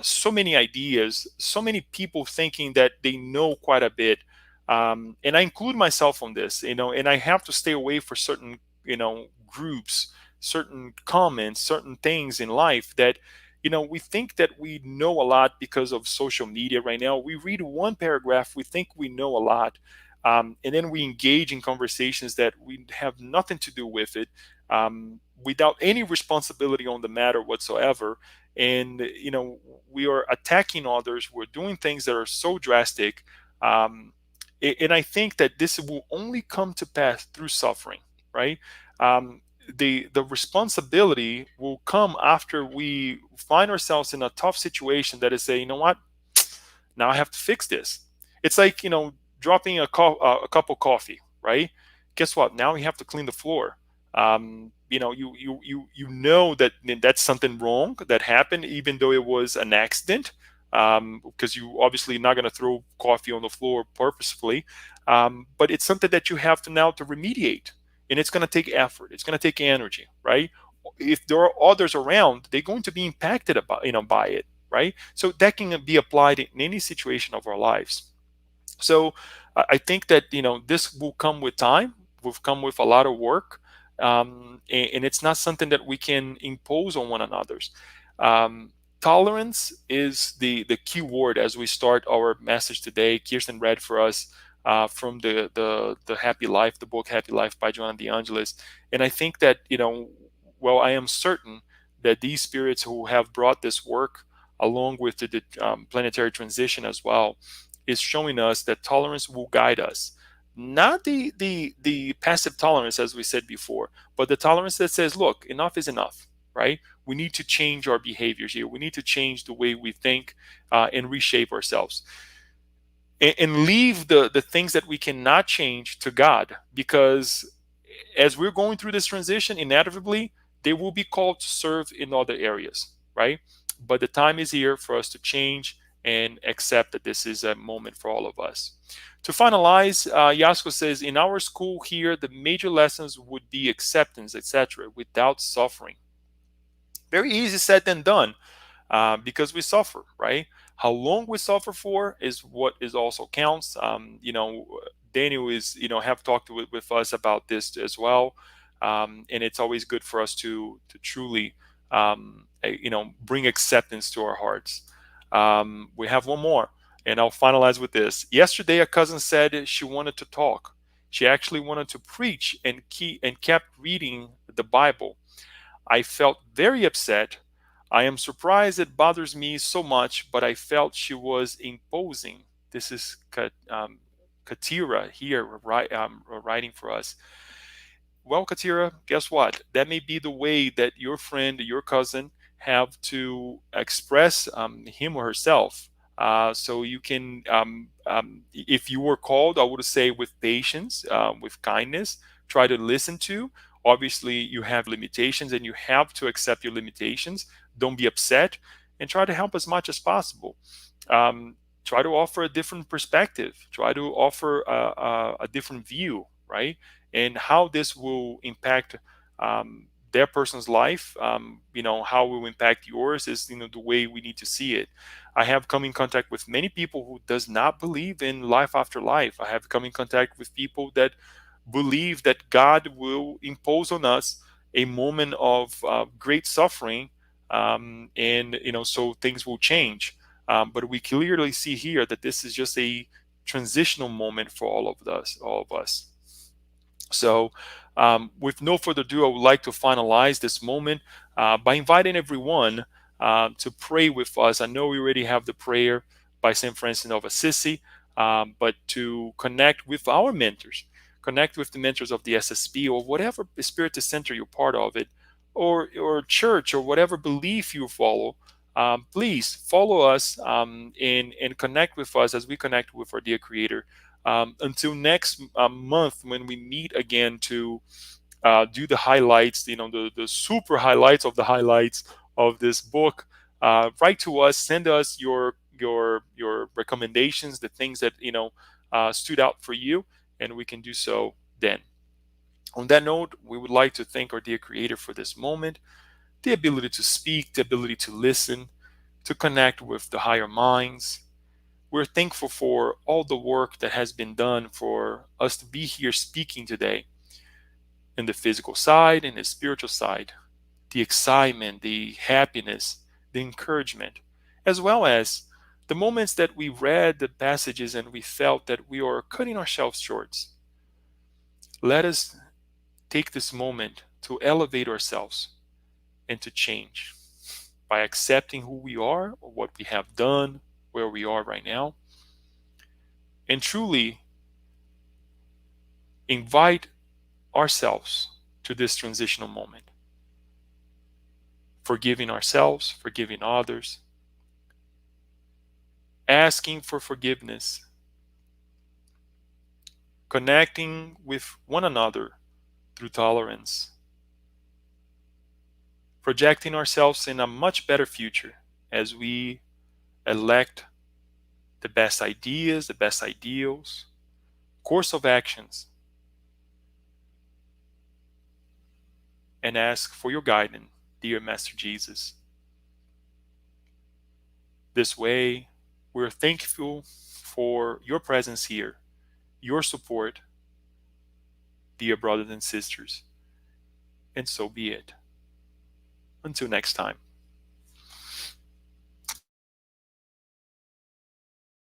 so many ideas, so many people thinking that they know quite a bit. And I include myself on this, and I have to stay away for certain, groups, certain comments, certain things in life that, we think that we know a lot because of social media right now. We read one paragraph, we think we know a lot, and then we engage in conversations that we have nothing to do with it, without any responsibility on the matter whatsoever. And we are attacking others. We're doing things that are so drastic, and I think that this will only come to pass through suffering, right? Um, the responsibility will come after we find ourselves in a tough situation that is say, you know what, now I have to fix this. It's like, dropping a cup of coffee, right? Guess what? Now you have to clean the floor. You know that that's something wrong that happened, even though it was an accident. Because you obviously not going to throw coffee on the floor purposefully, but it's something that you have to now to remediate, and it's going to take effort. It's going to take energy, right? If there are others around, they're going to be impacted about by it, right? So that can be applied in any situation of our lives. So I think that this will come with time, will come with a lot of work, and it's not something that we can impose on one another's. Um, Tolerance is the key word as we start our message today. Kirsten read for us from the Happy Life, the book Happy Life by Joanna De Angelis, and I think that well, I am certain that these spirits who have brought this work, along with the planetary transition as well, is showing us that tolerance will guide us. Not the passive tolerance, as we said before, but the tolerance that says, look, enough is enough, right? We need to change our behaviors here. We need to change the way we think, and reshape ourselves, and leave the things that we cannot change to God, because as we're going through this transition, inevitably they will be called to serve in other areas, right? But the time is here for us to change and accept that this is a moment for all of us. To finalize, Yasko says, in our school here, the major lessons would be acceptance, etc., without suffering. Very easy said than done, because we suffer, right? How long we suffer for is what is also counts. Daniel is, have talked with us about this as well, and it's always good for us to truly, bring acceptance to our hearts. We have one more, and I'll finalize with this. Yesterday, a cousin said she wanted to talk. She actually wanted to preach and kept reading the Bible. I felt very upset. I am surprised it bothers me so much, but I felt she was imposing. This is Katira here writing for us. Well, Katira, guess what? That may be the way that your friend, your cousin, have to express him or herself. So you can, if you were called, I would say with patience, with kindness, try to listen to. Obviously, you have limitations and you have to accept your limitations. Don't be upset, and try to help as much as possible. Try to offer a different perspective, try to offer a different view, right? And how this will impact their person's life, how it will impact yours is, the way we need to see it. I have come in contact with many people who does not believe in life after life. I have come in contact with people that believe that God will impose on us a moment of great suffering, and so things will change. But we clearly see here that this is just a transitional moment for all of us. All of us. So, with no further ado, I would like to finalize this moment by inviting everyone to pray with us. I know we already have the prayer by St. Francis of Assisi, but to connect with our mentors, connect with the mentors of the SSP or whatever spiritist center you're part of it, or church or whatever belief you follow. Please follow us, and connect with us as we connect with our dear Creator. Until next month when we meet again to do the highlights, the super highlights of the highlights of this book. Write to us, send us your recommendations, the things that stood out for you, and we can do so then. On that note, we would like to thank our dear Creator for this moment, the ability to speak, the ability to listen, to connect with the higher minds. We're thankful for all the work that has been done for us to be here speaking today, in the physical side and the spiritual side, the excitement, the happiness, the encouragement, as well as the moments that we read the passages and we felt that we are cutting ourselves short. Let us take this moment to elevate ourselves and to change by accepting who we are, or what we have done, where we are right now, and truly invite ourselves to this transitional moment, forgiving ourselves, forgiving others, asking for forgiveness, connecting with one another through tolerance, projecting ourselves in a much better future as we elect the best ideas, the best ideals, course of actions, and ask for your guidance, dear Master Jesus. This way, we're thankful for your presence here, your support, dear brothers and sisters, and so be it. Until next time.